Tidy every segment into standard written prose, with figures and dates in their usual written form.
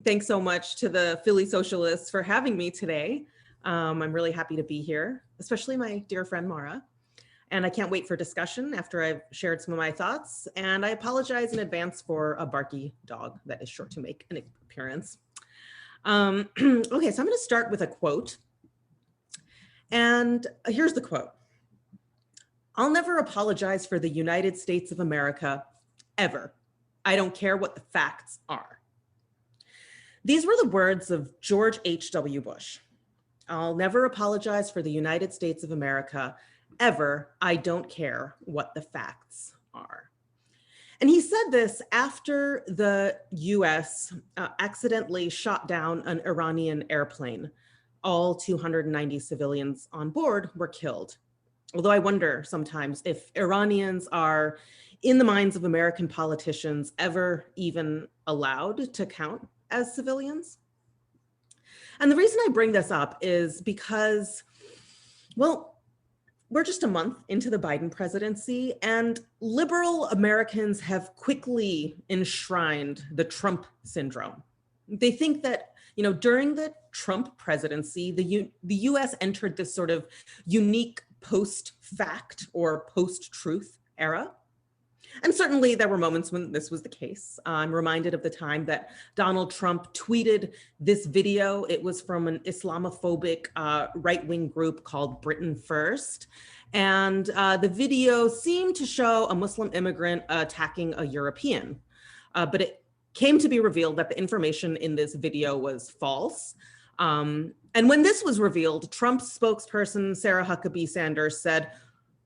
Thanks so much to the Philly Socialists for having me today. I'm really happy to be here, especially my dear friend Mara. And I can't wait for discussion after I've shared some of my thoughts. And I apologize in advance for a barky dog that is sure to make an appearance. Okay, so I'm going to start with a quote. And here's the quote. "I'll never apologize for the United States of America, ever. I don't care what the facts are." These were the words of George H.W. Bush. "I'll never apologize for the United States of America, ever. I don't care what the facts are." And he said this after the US accidentally shot down an Iranian airplane. All 290 civilians on board were killed. Although I wonder sometimes if Iranians are, in the minds of American politicians, ever even allowed to count as civilians. And the reason I bring this up is because, well, we're just a month into the Biden presidency, and liberal Americans have quickly enshrined the Trump syndrome. They think that, during the Trump presidency, the US entered this sort of unique post-fact or post-truth era. And certainly there were moments when this was the case. I'm reminded of the time that Donald Trump tweeted this video. It was from an Islamophobic right-wing group called Britain First. And the video seemed to show a Muslim immigrant attacking a European. But it came to be revealed that the information in this video was false. And when this was revealed, Trump's spokesperson, Sarah Huckabee Sanders, said,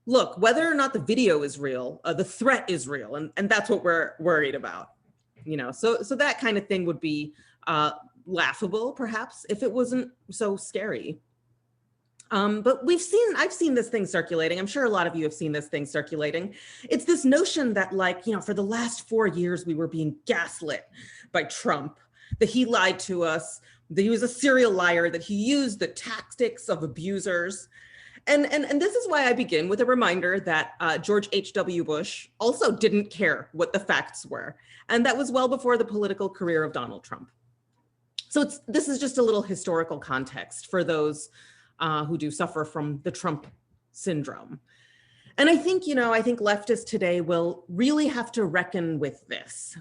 "Look, whether or not the video is real, the threat is real, and that's what we're worried about." So that kind of thing would be laughable, perhaps, if it wasn't so scary. But I've seen this thing circulating. I'm sure a lot of you have seen this thing circulating. It's this notion that, for the last 4 years, we were being gaslit by Trump, that he lied to us, that he was a serial liar, that he used the tactics of abusers. And this is why I begin with a reminder that George H.W. Bush also didn't care what the facts were. And that was well before the political career of Donald Trump. So this is just a little historical context for those who do suffer from the Trump syndrome. And I think leftists today will really have to reckon with this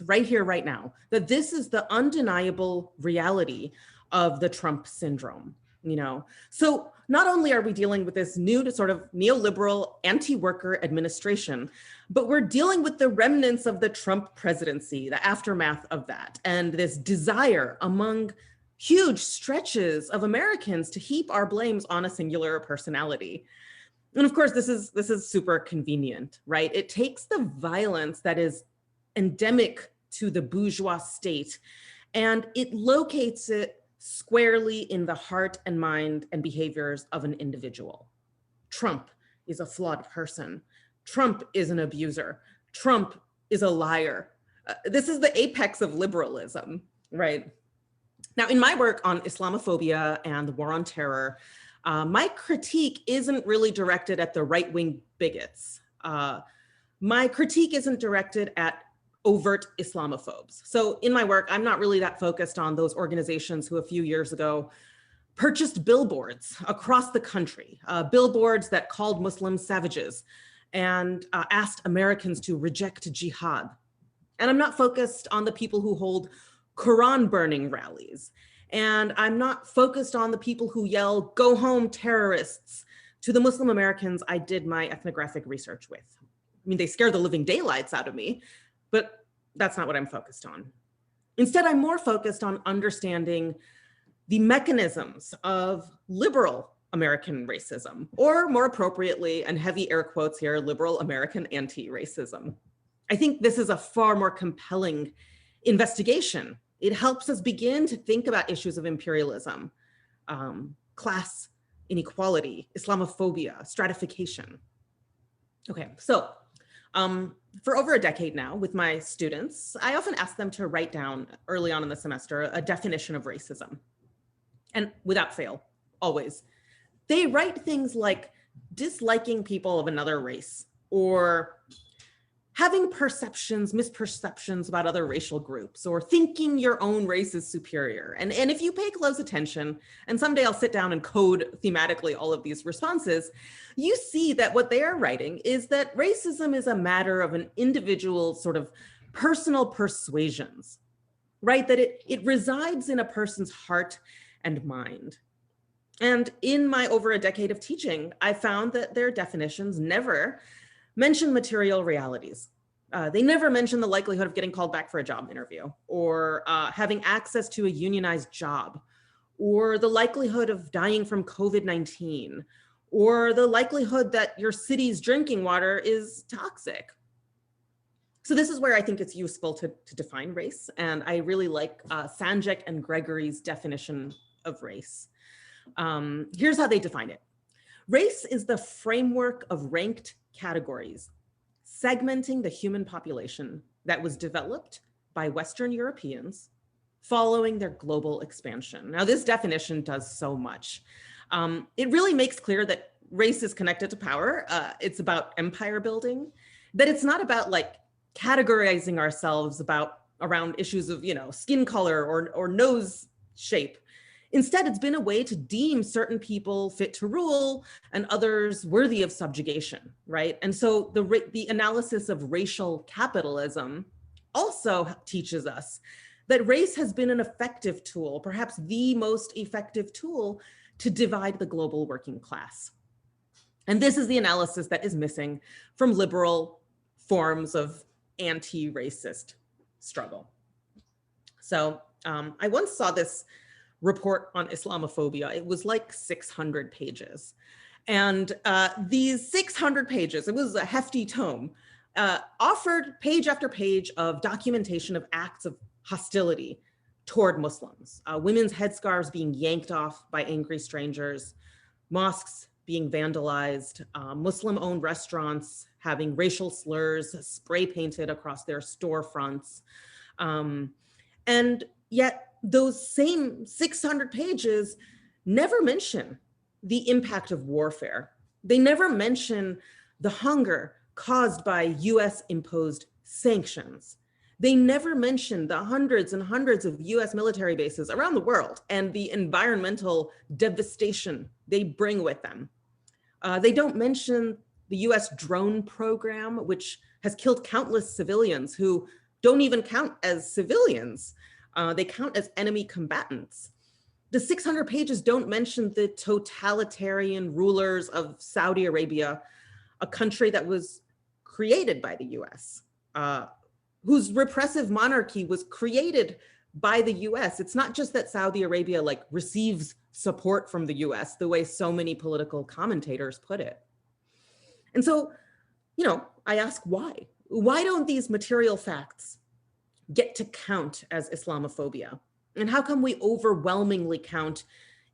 right here, right now, that this is the undeniable reality of the Trump syndrome. So not only are we dealing with this new sort of neoliberal anti-worker administration, but we're dealing with the remnants of the Trump presidency, the aftermath of that, and this desire among huge stretches of Americans to heap our blames on a singular personality. And of course, this is super convenient, right? It takes the violence that is endemic to the bourgeois state, and it locates it squarely in the heart and mind and behaviors of an individual. Trump is a flawed person. Trump is an abuser. Trump is a liar. This is the apex of liberalism, right? Now, in my work on Islamophobia and the war on terror, my critique isn't really directed at the right-wing bigots. My critique isn't directed at overt Islamophobes. So in my work, I'm not really that focused on those organizations who a few years ago purchased billboards across the country, billboards that called Muslims savages and asked Americans to reject jihad. And I'm not focused on the people who hold Quran burning rallies. And I'm not focused on the people who yell, "Go home, terrorists," to the Muslim Americans I did my ethnographic research with. I mean, they scare the living daylights out of me, but that's not what I'm focused on. Instead, I'm more focused on understanding the mechanisms of liberal American racism, or more appropriately, and heavy air quotes here, liberal American anti-racism. I think this is a far more compelling investigation. It helps us begin to think about issues of imperialism, class inequality, Islamophobia, stratification. Okay, so for over a decade now with my students, I often ask them to write down early on in the semester a definition of racism. And without fail, always, they write things like disliking people of another race, or having perceptions, misperceptions about other racial groups, or thinking your own race is superior. And if you pay close attention, and someday I'll sit down and code thematically all of these responses, you see that what they are writing is that racism is a matter of an individual's sort of personal persuasions, right? That it resides in a person's heart and mind. And in my over a decade of teaching, I found that their definitions never mention material realities. They never mention the likelihood of getting called back for a job interview, or having access to a unionized job, or the likelihood of dying from COVID-19, or the likelihood that your city's drinking water is toxic. So this is where I think it's useful to define race. And I really like Sanjak and Gregory's definition of race. Here's how they define it. Race is the framework of ranked categories, segmenting the human population that was developed by Western Europeans following their global expansion. Now, this definition does so much. It really makes clear that race is connected to power. It's about empire building, that it's not about like categorizing ourselves around issues of, skin color or nose shape. Instead, it's been a way to deem certain people fit to rule and others worthy of subjugation, right? And so the analysis of racial capitalism also teaches us that race has been an effective tool, perhaps the most effective tool, to divide the global working class. And this is the analysis that is missing from liberal forms of anti-racist struggle. So I once saw this report on Islamophobia. It was like 600 pages. And these 600 pages, it was a hefty tome, offered page after page of documentation of acts of hostility toward Muslims, women's headscarves being yanked off by angry strangers, mosques being vandalized, Muslim-owned restaurants having racial slurs spray painted across their storefronts. And yet those same 600 pages never mention the impact of warfare. They never mention the hunger caused by US imposed sanctions. They never mention the hundreds and hundreds of US military bases around the world and the environmental devastation they bring with them. They don't mention the US drone program, which has killed countless civilians who don't even count as civilians. They count as enemy combatants. The 600 pages don't mention the totalitarian rulers of Saudi Arabia, a country that was created by the US, whose repressive monarchy was created by the US. It's not just that Saudi Arabia receives support from the US the way so many political commentators put it. And so, I ask why? Why don't these material facts get to count as Islamophobia? And how come we overwhelmingly count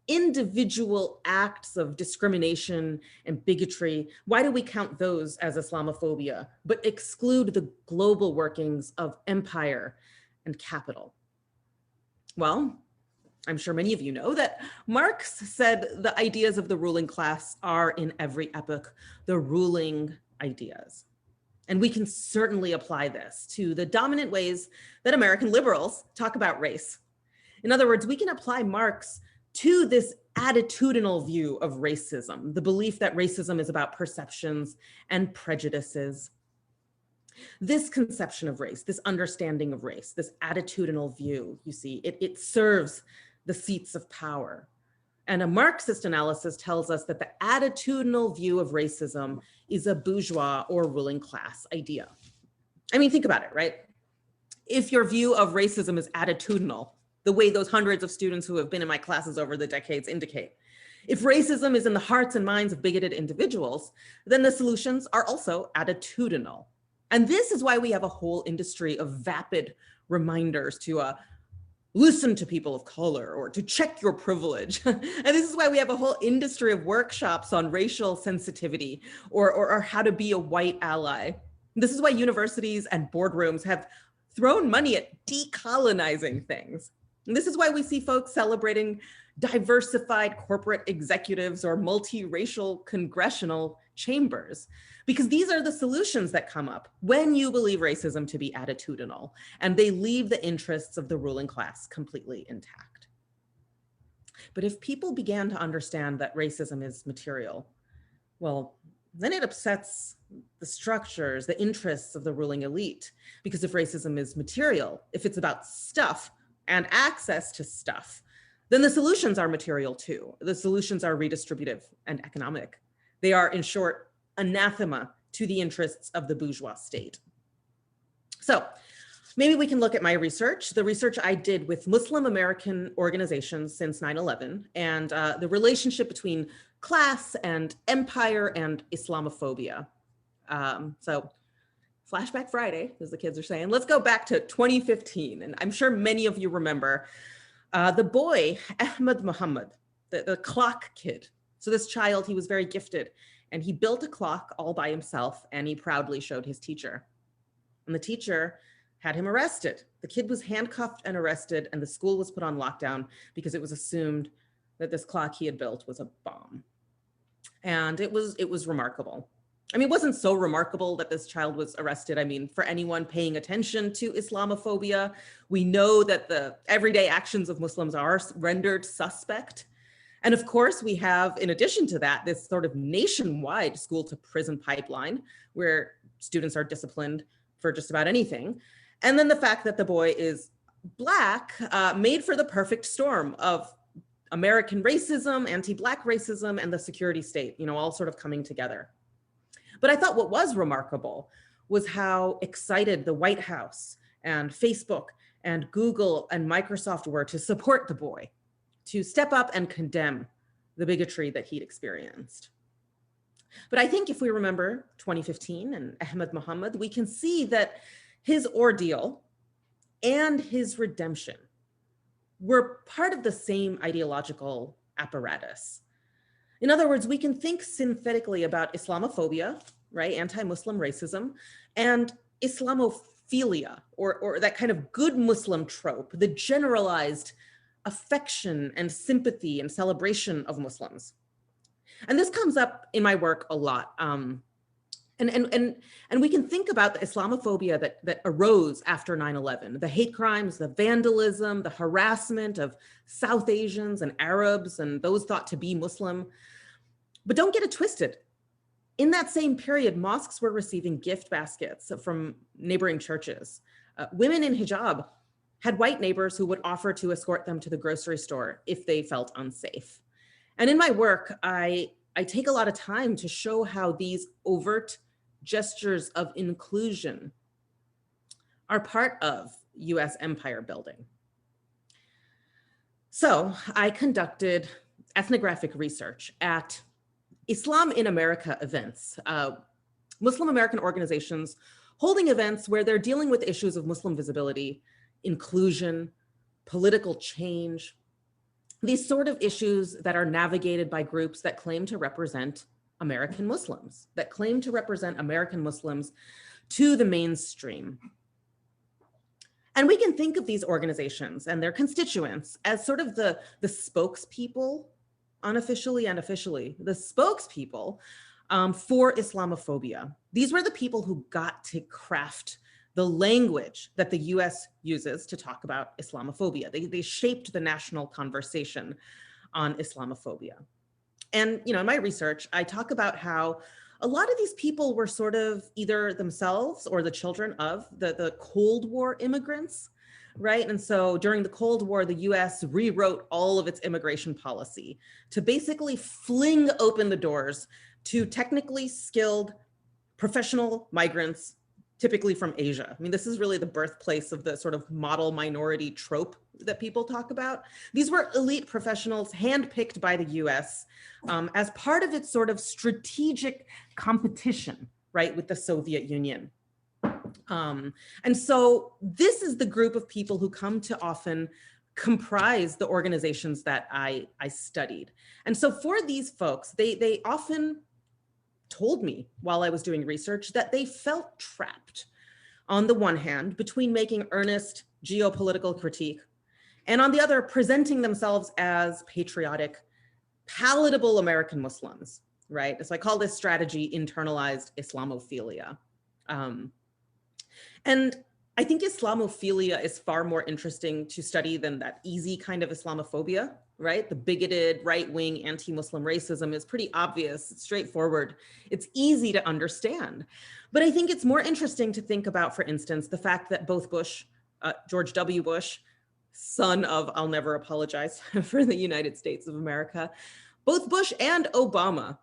individual acts of discrimination and bigotry? Why do we count those as Islamophobia, but exclude the global workings of empire and capital? Well, I'm sure many of you know that Marx said the ideas of the ruling class are in every epoch the ruling ideas. And we can certainly apply this to the dominant ways that American liberals talk about race. In other words, we can apply Marx to this attitudinal view of racism, the belief that racism is about perceptions and prejudices. This conception of race, this understanding of race, this attitudinal view, you see, it serves the seats of power. And a Marxist analysis tells us that the attitudinal view of racism is a bourgeois or ruling class idea. I mean, think about it, right? If your view of racism is attitudinal, the way those hundreds of students who have been in my classes over the decades indicate, if racism is in the hearts and minds of bigoted individuals, then the solutions are also attitudinal. And this is why we have a whole industry of vapid reminders to listen to people of color or to check your privilege. And this is why we have a whole industry of workshops on racial sensitivity or how to be a white ally. This is why universities and boardrooms have thrown money at decolonizing things. And this is why we see folks celebrating diversified corporate executives or multiracial congressional chambers, because these are the solutions that come up when you believe racism to be attitudinal, and they leave the interests of the ruling class completely intact. But if people began to understand that racism is material, well, then it upsets the structures, the interests of the ruling elite. Because if racism is material, if it's about stuff and access to stuff, then the solutions are material too. The solutions are redistributive and economic. They are, in short, anathema to the interests of the bourgeois state. So maybe we can look at my research, the research I did with Muslim American organizations since 9/11, and the relationship between class and empire and Islamophobia. So Flashback Friday, as the kids are saying. Let's go back to 2015. And I'm sure many of you remember the boy, Ahmed Muhammad, the clock kid. So this child, he was very gifted, and he built a clock all by himself, and he proudly showed his teacher. And the teacher had him arrested. The kid was handcuffed and arrested, and the school was put on lockdown because it was assumed that this clock he had built was a bomb. And it was remarkable. I mean, it wasn't so remarkable that this child was arrested. I mean, for anyone paying attention to Islamophobia, we know that the everyday actions of Muslims are rendered suspect. And of course, we have, in addition to that, this sort of nationwide school to prison pipeline where students are disciplined for just about anything. And then the fact that the boy is Black made for the perfect storm of American racism, anti-Black racism, and the security state, all sort of coming together. But I thought what was remarkable was how excited the White House and Facebook and Google and Microsoft were to support the boy, to step up and condemn the bigotry that he'd experienced. But I think if we remember 2015 and Ahmed Muhammad, we can see that his ordeal and his redemption were part of the same ideological apparatus. In other words, we can think synthetically about Islamophobia, right, anti-Muslim racism, and Islamophilia, or that kind of good Muslim trope, the generalized affection and sympathy and celebration of Muslims. And this comes up in my work a lot. And we can think about the Islamophobia that arose after 9/11, the hate crimes, the vandalism, the harassment of South Asians and Arabs and those thought to be Muslim. But don't get it twisted. In that same period, mosques were receiving gift baskets from neighboring churches. Women in hijab had white neighbors who would offer to escort them to the grocery store if they felt unsafe. And in my work, I take a lot of time to show how these overt gestures of inclusion are part of US empire building. So I conducted ethnographic research at Islam in America events, Muslim American organizations holding events where they're dealing with issues of Muslim visibility, inclusion, political change, these sort of issues that are navigated by groups that claim to represent American Muslims, that claim to represent American Muslims to the mainstream. And we can think of these organizations and their constituents as sort of the spokespeople, unofficially and officially, the spokespeople for Islamophobia. These were the people who got to craft the language that the US uses to talk about Islamophobia. They shaped the national conversation on Islamophobia. And in my research, I talk about how a lot of these people were sort of either themselves or the children of the Cold War immigrants, right? And so during the Cold War, the US rewrote all of its immigration policy to basically fling open the doors to technically skilled professional migrants, typically from Asia. I mean, this is really the birthplace of the sort of model minority trope that people talk about. These were elite professionals handpicked by the US as part of its sort of strategic competition, right, with the Soviet Union. And so this is the group of people who come to often comprise the organizations that I studied. And so for these folks, they often told me while I was doing research that they felt trapped on the one hand between making earnest geopolitical critique and on the other, presenting themselves as patriotic, palatable American Muslims, right? So I call this strategy internalized Islamophilia. And I think Islamophilia is far more interesting to study than that easy kind of Islamophobia, right? The bigoted right-wing anti-Muslim racism is pretty obvious, it's straightforward, it's easy to understand. But I think it's more interesting to think about, for instance, the fact that both George W. Bush, son of, I'll never apologize for the United States of America, both Bush and Obama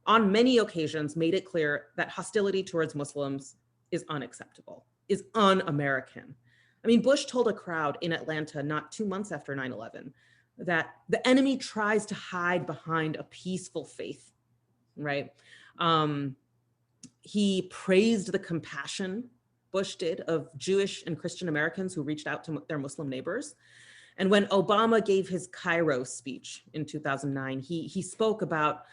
on many occasions made it clear that hostility towards Muslims is unacceptable, is un-American. I mean, Bush told a crowd in Atlanta not 2 months after 9/11 that the enemy tries to hide behind a peaceful faith, right? He praised the compassion, Bush did, of Jewish and Christian Americans who reached out to their Muslim neighbors. And when Obama gave his Cairo speech in 2009, he spoke about,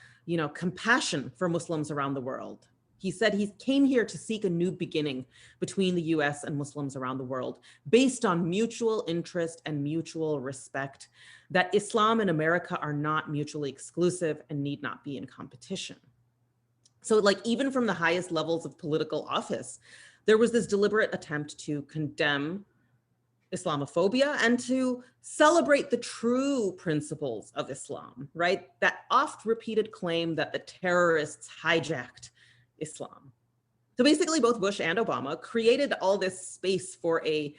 compassion for Muslims around the world. He said he came here to seek a new beginning between the US and Muslims around the world, based on mutual interest and mutual respect, that Islam and America are not mutually exclusive and need not be in competition. So even from the highest levels of political office, there was this deliberate attempt to condemn Islamophobia and to celebrate the true principles of Islam, right? That oft repeated claim that the terrorists hijacked Islam. So basically both Bush and Obama created all this space for a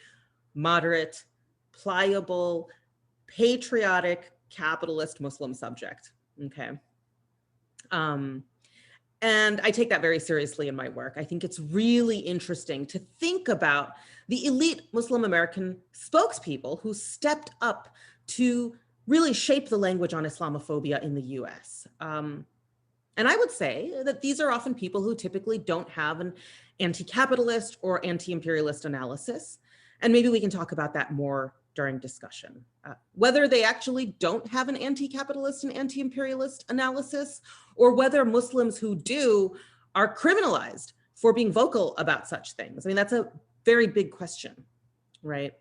moderate, pliable, patriotic, capitalist Muslim subject, okay? And I take that very seriously in my work. I think it's really interesting to think about the elite Muslim American spokespeople who stepped up to really shape the language on Islamophobia in the US. And I would say that these are often people who typically don't have an anti-capitalist or anti-imperialist analysis. And maybe we can talk about that more during discussion. Whether they actually don't have an anti-capitalist and anti-imperialist analysis, or whether Muslims who do are criminalized for being vocal about such things. I mean, that's a very big question, right?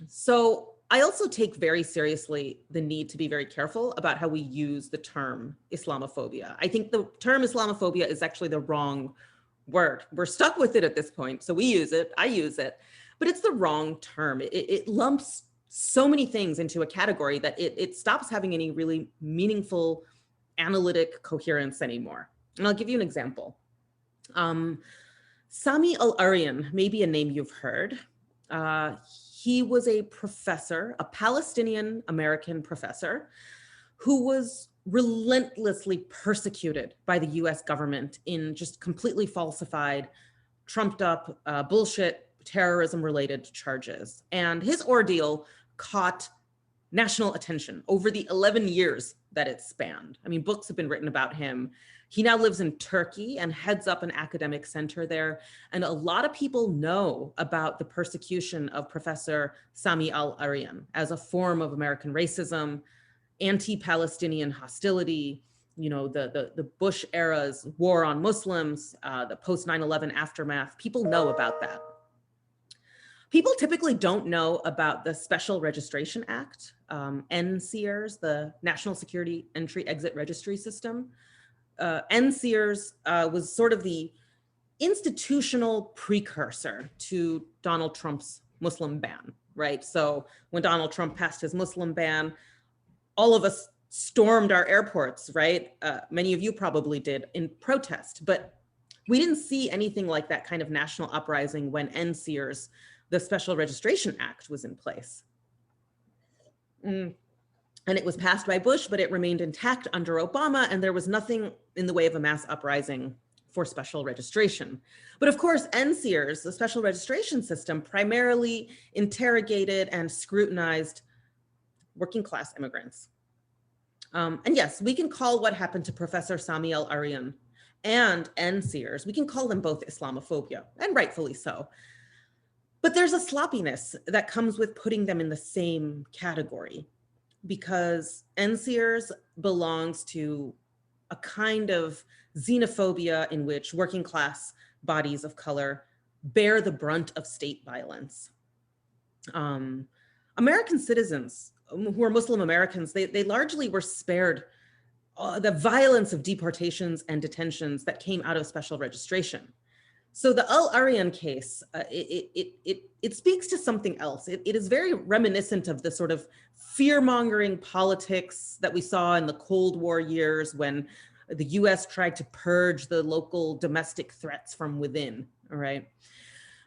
So I also take very seriously the need to be very careful about how we use the term Islamophobia. I think the term Islamophobia is actually the wrong word. We're stuck with it at this point, so we use it, I use it, but it's the wrong term. It lumps so many things into a category that it stops having any really meaningful analytic coherence anymore. And I'll give you an example. Sami al-Aryan may be a name you've heard. He was a professor, a Palestinian American professor, who was relentlessly persecuted by the US government in just completely falsified, trumped up bullshit, terrorism-related charges. And his ordeal caught national attention over the 11 years that it spanned. I mean, books have been written about him. He now lives in Turkey and heads up an academic center there. And a lot of people know about the persecution of Professor Sami al-Aryan as a form of American racism, anti-Palestinian hostility, the Bush era's war on Muslims, the post 9/11 aftermath. People know about that. People typically don't know about the Special Registration Act, NSEERS, the National Security Entry Exit Registry System. NSEERS was sort of the institutional precursor to Donald Trump's Muslim ban, right? So when Donald Trump passed his Muslim ban, all of us stormed our airports, right? Many of you probably did in protest, but we didn't see anything like that kind of national uprising when NSEERS, the Special Registration Act, was in place. And it was passed by Bush, but it remained intact under Obama, and there was nothing in the way of a mass uprising for special registration. But of course, NSEERS, the special registration system, primarily interrogated and scrutinized working class immigrants. And yes, we can call what happened to Professor Sami al-Aryan and NSEERS, we can call them both Islamophobia, and rightfully so. But there's a sloppiness that comes with putting them in the same category, because NSEERS belongs to a kind of xenophobia in which working class bodies of color bear the brunt of state violence. Um, American citizens who are Muslim Americans, they largely were spared the violence of deportations and detentions that came out of special registration. So the Al Aryan case, it speaks to something else. It is very reminiscent of the sort of fear-mongering politics that we saw in the Cold War years when the US tried to purge the local domestic threats from within, all right?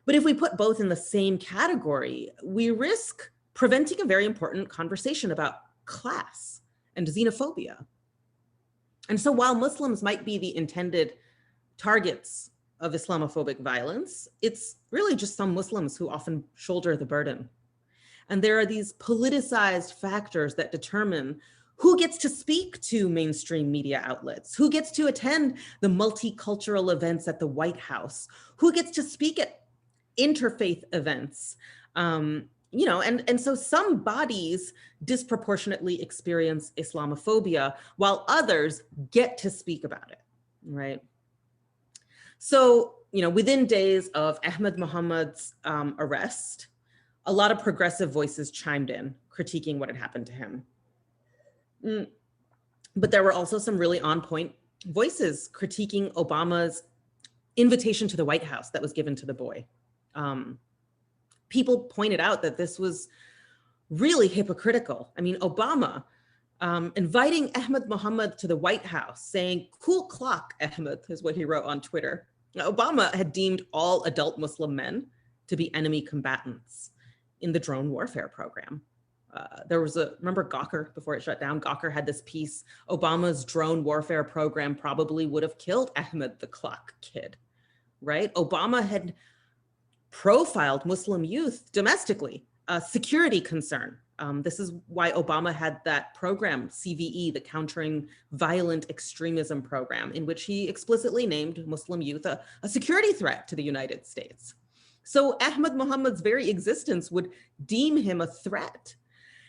But if we put both in the same category, we risk preventing a very important conversation about class and xenophobia. And so while Muslims might be the intended targets of Islamophobic violence, it's really just some Muslims who often shoulder the burden. And there are these politicized factors that determine who gets to speak to mainstream media outlets, who gets to attend the multicultural events at the White House, who gets to speak at interfaith events. And so some bodies disproportionately experience Islamophobia while others get to speak about it, right? So, within days of Ahmed Mohammed's arrest, a lot of progressive voices chimed in, critiquing what had happened to him. But there were also some really on-point voices critiquing Obama's invitation to the White House that was given to the boy. People pointed out that this was really hypocritical. I mean, Obama inviting Ahmed Mohammed to the White House, saying, "Cool clock, Ahmed," is what he wrote on Twitter. Now, Obama had deemed all adult Muslim men to be enemy combatants in the drone warfare program. Remember Gawker, before it shut down, Gawker had this piece, Obama's drone warfare program probably would have killed Ahmed the Clock Kid, right? Obama had profiled Muslim youth domestically, a security concern. This is why Obama had that program, CVE, the Countering Violent Extremism program, in which he explicitly named Muslim youth a security threat to the United States. So Ahmed Mohammed's very existence would deem him a threat.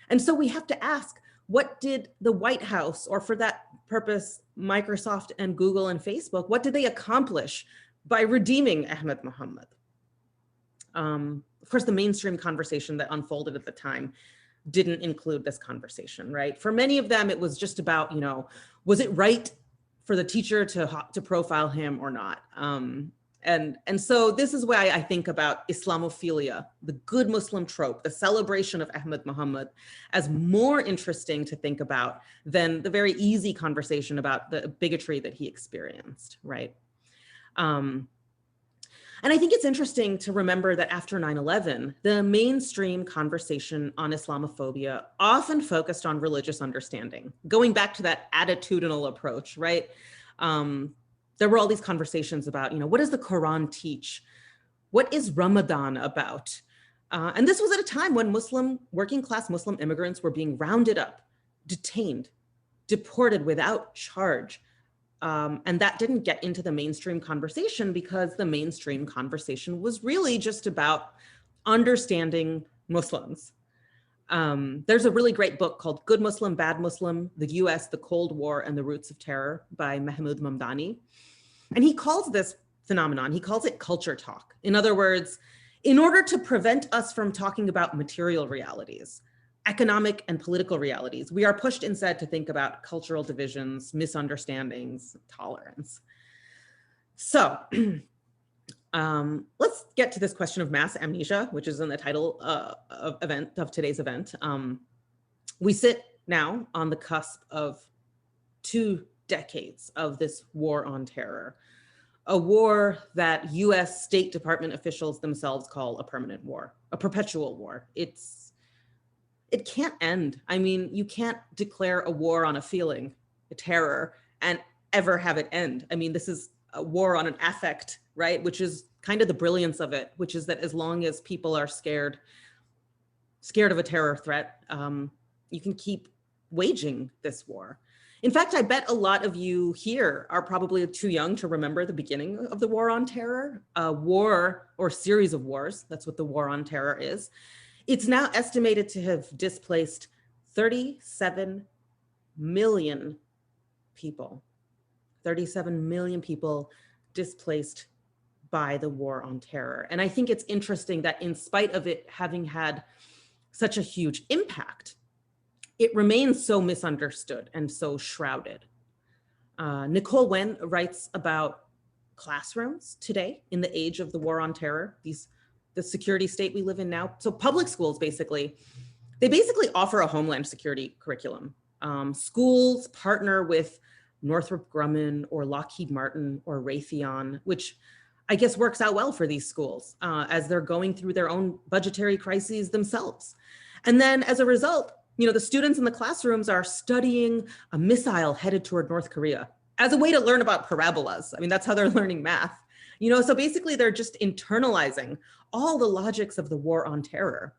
And so we have to ask, what did the White House, or for that purpose, Microsoft and Google and Facebook, what did they accomplish by redeeming Ahmed Mohammed? Of course, the mainstream conversation that unfolded at the time didn't include this conversation, right? For many of them, it was just about, was it right for the teacher to profile him or not? And so this is why I think about Islamophilia, the good Muslim trope, the celebration of Ahmed Mohammed, as more interesting to think about than the very easy conversation about the bigotry that he experienced, right? And I think it's interesting to remember that after 9/11, the mainstream conversation on Islamophobia often focused on religious understanding, going back to that attitudinal approach, right? There were all these conversations about, what does the Quran teach? What is Ramadan about? And this was at a time when working class Muslim immigrants were being rounded up, detained, deported without charge. And that didn't get into the mainstream conversation because the mainstream conversation was really just about understanding Muslims. There's a really great book called Good Muslim, Bad Muslim, the US, the Cold War, and the Roots of Terror by Mahmoud Mamdani. And he calls this phenomenon, he calls it culture talk. In other words, in order to prevent us from talking about material realities, economic and political realities, we are pushed instead to think about cultural divisions, misunderstandings, tolerance. So let's get to this question of mass amnesia, which is in the title of today's event. We sit now on the cusp of 2 decades of this war on terror, a war that US State Department officials themselves call a permanent war, a perpetual war. It can't end. I mean, you can't declare a war on a feeling, a terror, and ever have it end. I mean, this is a war on an affect, right? Which is kind of the brilliance of it, which is that as long as people are scared of a terror threat, you can keep waging this war. In fact, I bet a lot of you here are probably too young to remember the beginning of the war on terror, a war or series of wars. That's what the war on terror is. It's now estimated to have displaced 37 million people. 37 million people displaced by the war on terror. And I think it's interesting that in spite of it having had such a huge impact, it remains so misunderstood and so shrouded. Nicole Wen writes about classrooms today in the age of the war on terror, the security state we live in now. So public schools they basically offer a homeland security curriculum. Schools partner with Northrop Grumman or Lockheed Martin or Raytheon, which I guess works out well for these schools as they're going through their own budgetary crises themselves. And then as a result, the students in the classrooms are studying a missile headed toward North Korea as a way to learn about parabolas. I mean, that's how they're learning math. So basically they're just internalizing all the logics of the war on terror.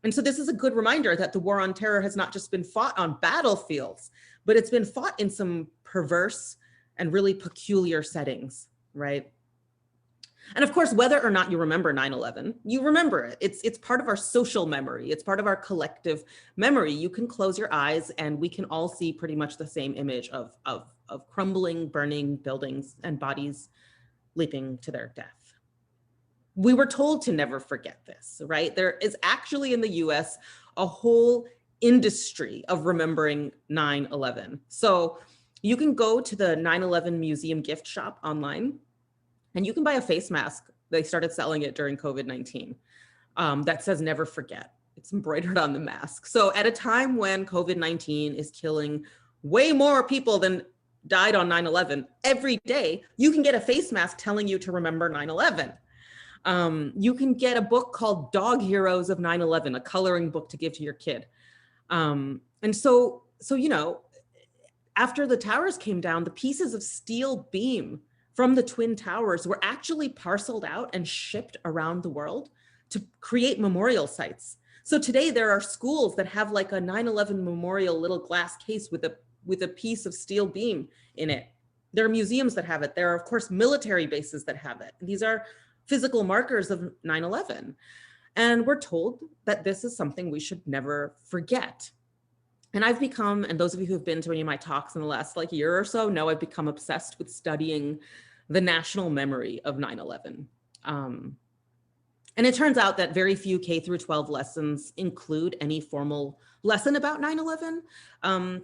And so this is a good reminder that the war on terror has not just been fought on battlefields, but it's been fought in some perverse and really peculiar settings, right? And of course, whether or not you remember 9/11, you remember it. It's part of our social memory. It's part of our collective memory. You can close your eyes and we can all see pretty much the same image of crumbling, burning buildings and bodies leaping to their death. We were told to never forget this, right? There is actually in the US a whole industry of remembering 9/11. So you can go to the 9/11 museum gift shop online and you can buy a face mask. They started selling it during COVID-19 that says never forget. It's embroidered on the mask. So at a time when COVID-19 is killing way more people than died on 9/11 every day, you can get a face mask telling you to remember 9/11. You can get a book called Dog Heroes of 9/11, a coloring book to give to your kid. And so after the towers came down, the pieces of steel beam from the Twin Towers were actually parceled out and shipped around the world to create memorial sites. So today there are schools that have like a 9/11 memorial little glass case with a piece of steel beam in it. There are museums that have it. There are, of course, military bases that have it. These are physical markers of 9/11. And we're told that this is something we should never forget. And I've become, and those of you who've been to any of my talks in the last year or so know I've become obsessed with studying the national memory of 9/11. And it turns out that very few K through 12 lessons include any formal lesson about 9/11.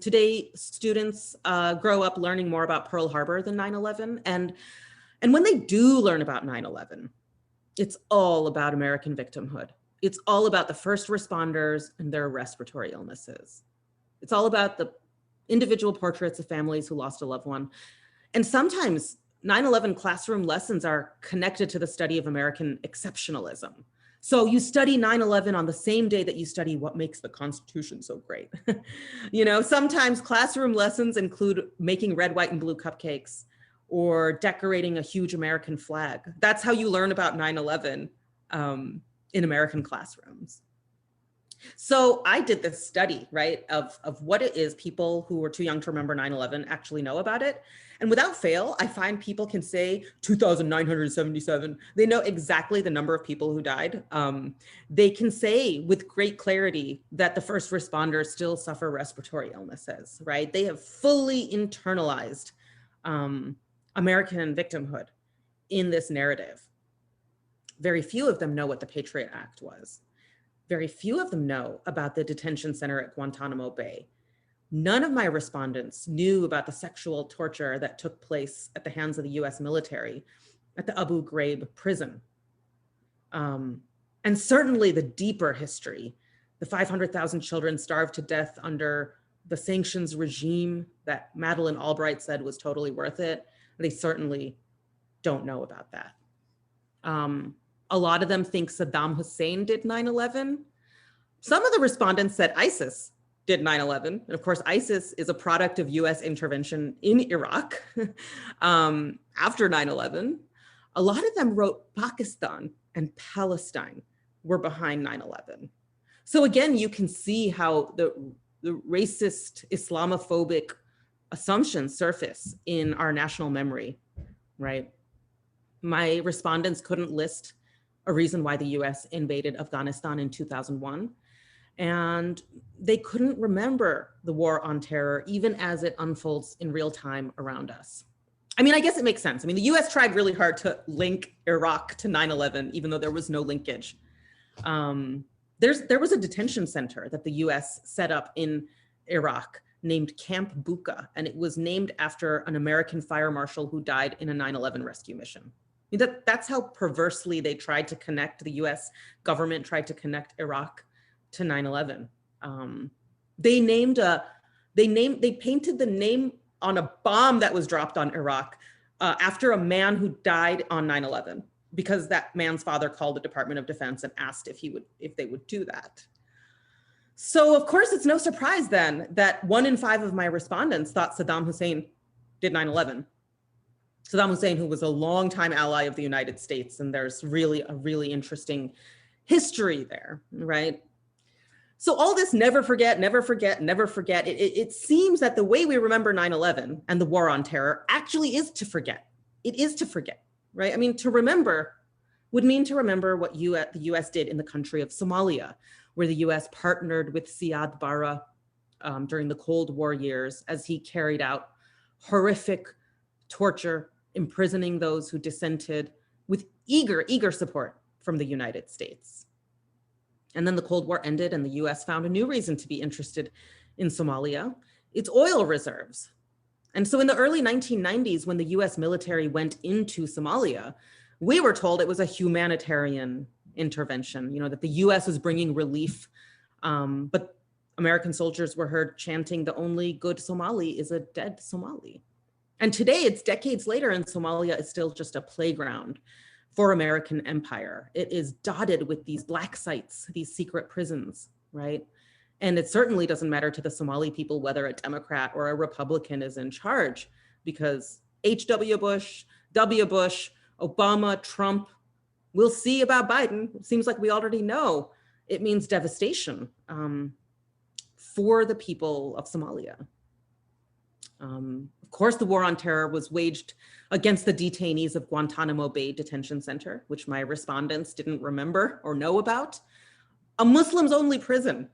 Today, students grow up learning more about Pearl Harbor than 9/11. And when they do learn about 9/11, it's all about American victimhood. It's all about the first responders and their respiratory illnesses. It's all about the individual portraits of families who lost a loved one. And sometimes 9/11 classroom lessons are connected to the study of American exceptionalism. So you study 9/11 on the same day that you study what makes the Constitution so great. Sometimes classroom lessons include making red, white, and blue cupcakes or decorating a huge American flag. That's how you learn about 9/11 in American classrooms. So I did this study, right, of what it is people who were too young to remember 9/11 actually know about it. And without fail, I find people can say 2,977. They know exactly the number of people who died. They can say with great clarity that the first responders still suffer respiratory illnesses, right? They have fully internalized American victimhood in this narrative. Very few of them know what the Patriot Act was. Very few of them know about the detention center at Guantanamo Bay. None of my respondents knew about the sexual torture that took place at the hands of the US military at the Abu Ghraib prison. And certainly the deeper history, the 500,000 children starved to death under the sanctions regime that Madeleine Albright said was totally worth it. They certainly don't know about that. A lot of them think Saddam Hussein did 9/11. Some of the respondents said ISIS did 9/11. And of course, ISIS is a product of US intervention in Iraq after 9/11. A lot of them wrote Pakistan and Palestine were behind 9/11. So again, you can see how the racist, Islamophobic assumptions surface in our national memory, right? My respondents couldn't list a reason why the US invaded Afghanistan in 2001. And they couldn't remember the war on terror, even as it unfolds in real time around us. I mean, I guess it makes sense. I mean, the US tried really hard to link Iraq to 9/11, even though there was no linkage. There was a detention center that the US set up in Iraq named Camp Bucca, and it was named after an American fire marshal who died in a 9/11 rescue mission. I mean, that's how perversely they tried to connect, the US government tried to connect Iraq to 9/11. They painted the name on a bomb that was dropped on Iraq after a man who died on 9/11, because that man's father called the Department of Defense and asked if they would do that. So of course, it's no surprise then that 1 in 5 of my respondents thought Saddam Hussein did 9/11. Saddam Hussein, who was a longtime ally of the United States, and there's really a really interesting history there, right? So all this never forget, never forget, never forget, it seems that the way we remember 9/11 and the war on terror actually is to forget. It is to forget, right? I mean, to remember would mean to remember what the US did in the country of Somalia, where the US partnered with Siad Barre during the Cold War years as he carried out horrific torture, imprisoning those who dissented, with eager support from the United States. And then the Cold War ended and the US found a new reason to be interested in Somalia, its oil reserves. And so in the early 1990s, when the US military went into Somalia, we were told it was a humanitarian intervention, that the US was bringing relief, but American soldiers were heard chanting, "The only good Somali is a dead Somali." And today, it's decades later, and Somalia is still just a playground for American empire. It is dotted with these black sites, these secret prisons, right? And it certainly doesn't matter to the Somali people whether a Democrat or a Republican is in charge, because H.W. Bush, W. Bush, Obama, Trump, we'll see about Biden. It seems like we already know. It means devastation for the people of Somalia. Of course, the war on terror was waged against the detainees of Guantanamo Bay Detention Center, which my respondents didn't remember or know about. A Muslims-only prison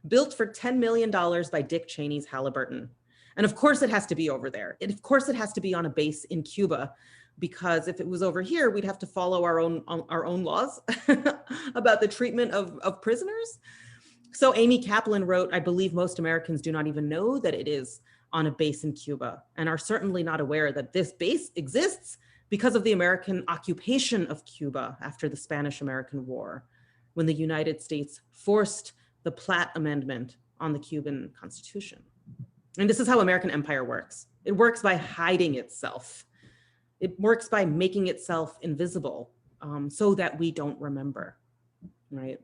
built for $10 million by Dick Cheney's Halliburton. And of course it has to be over there. Of course it has to be on a base in Cuba, because if it was over here, we'd have to follow our own laws about the treatment of prisoners. So Amy Kaplan wrote, "I believe most Americans do not even know that it is on a base in Cuba, and are certainly not aware that this base exists because of the American occupation of Cuba after the Spanish-American War, when the United States forced the Platt Amendment on the Cuban Constitution." And this is how American empire works. It works by hiding itself. It works by making itself invisible so that we don't remember, right?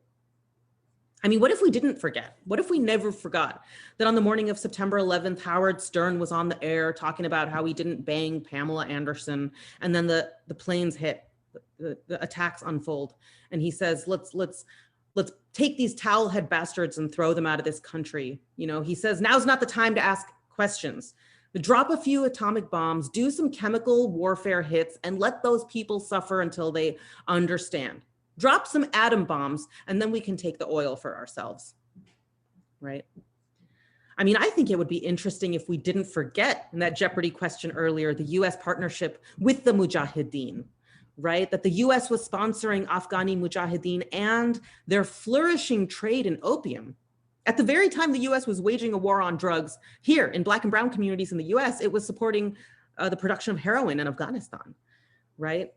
I mean, what if we didn't forget? What if we never forgot that on the morning of September 11th, Howard Stern was on the air talking about how he didn't bang Pamela Anderson, and then the planes hit, the attacks unfold, and he says, let's take these towel-head bastards and throw them out of this country. He says, now's not the time to ask questions. Drop a few atomic bombs, do some chemical warfare hits, and let those people suffer until they understand. Drop some atom bombs, and then we can take the oil for ourselves, right? I mean, I think it would be interesting if we didn't forget, in that Jeopardy question earlier, the US partnership with the Mujahideen, right? That the US was sponsoring Afghani Mujahideen and their flourishing trade in opium. At the very time the US was waging a war on drugs, here in Black and brown communities in the US, it was supporting the production of heroin in Afghanistan, right?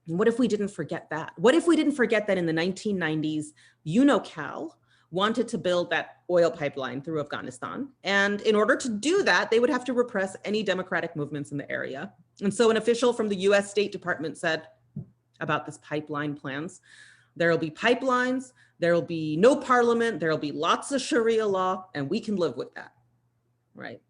What if we didn't forget that? What if we didn't forget that in the 1990s, UNOCAL wanted to build that oil pipeline through Afghanistan. And in order to do that, they would have to repress any democratic movements in the area. And so an official from the US State Department said about this pipeline plans, there will be pipelines, there will be no parliament, there will be lots of Sharia law, and we can live with that, right?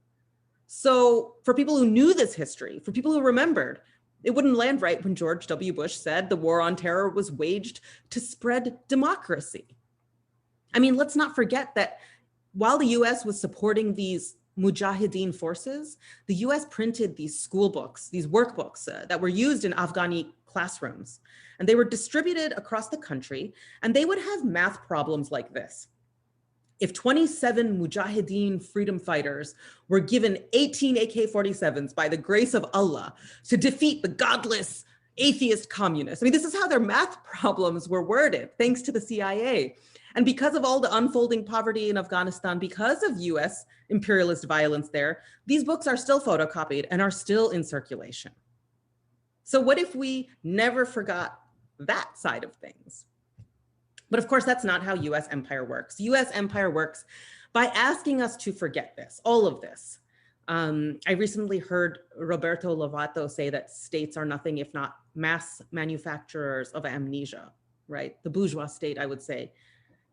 So for people who knew this history, for people who remembered, it wouldn't land right when George W. Bush said the war on terror was waged to spread democracy. I mean, let's not forget that while the US was supporting these Mujahideen forces, the US printed these school books, these workbooks that were used in Afghani classrooms, and they were distributed across the country, and they would have math problems like this. if 27 Mujahideen freedom fighters were given 18 AK-47s by the grace of Allah to defeat the godless atheist communists. I mean, this is how their math problems were worded, thanks to the CIA. And because of all the unfolding poverty in Afghanistan, because of US imperialist violence there, these books are still photocopied and are still in circulation. So what if we never forgot that side of things? But of course, that's not how US empire works. US empire works by asking us to forget this, all of this. I recently heard Roberto Lovato say that states are nothing if not mass manufacturers of amnesia, right? The bourgeois state, I would say,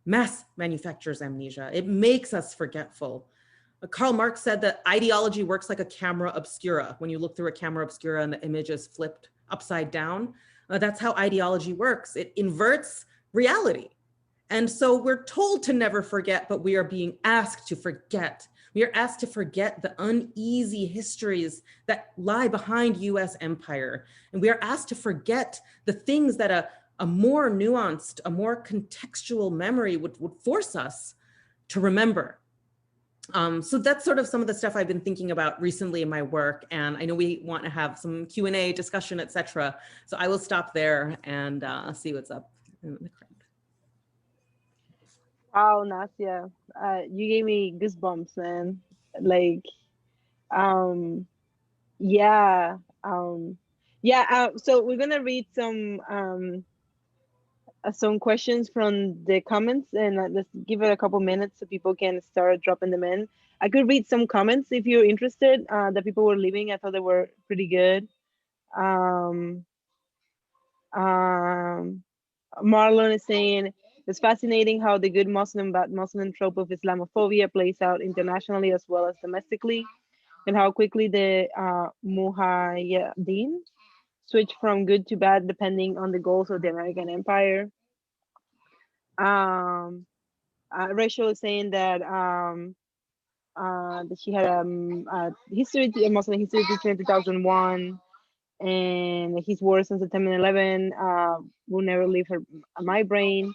mass manufactures amnesia. It makes us forgetful. Karl Marx said that ideology works like a camera obscura. When you look through a camera obscura and the image is flipped upside down, that's how ideology works. It inverts reality. And so we're told to never forget, but we are being asked to forget. We are asked to forget the uneasy histories that lie behind US empire. And we are asked to forget the things that a more nuanced, a more contextual memory would force us to remember. So that's sort of some of the stuff I've been thinking about recently in my work. And I know we want to have some Q&A, discussion, etc. So I will stop there and see what's up in the crowd. Wow, Nazia, you gave me goosebumps, man. Like, yeah, so we're gonna read some questions from the comments, and let's give it a couple minutes so people can start dropping them in. I could read some comments if you're interested that people were leaving. I thought they were pretty good. Marlon is saying, it's fascinating how the good Muslim, bad Muslim trope of Islamophobia plays out internationally as well as domestically, and how quickly the Mujahideen switch from good to bad depending on the goals of the American empire. Rachel is saying that that she had a Muslim history teacher in 2001, and his words on September 11 will never leave my brain.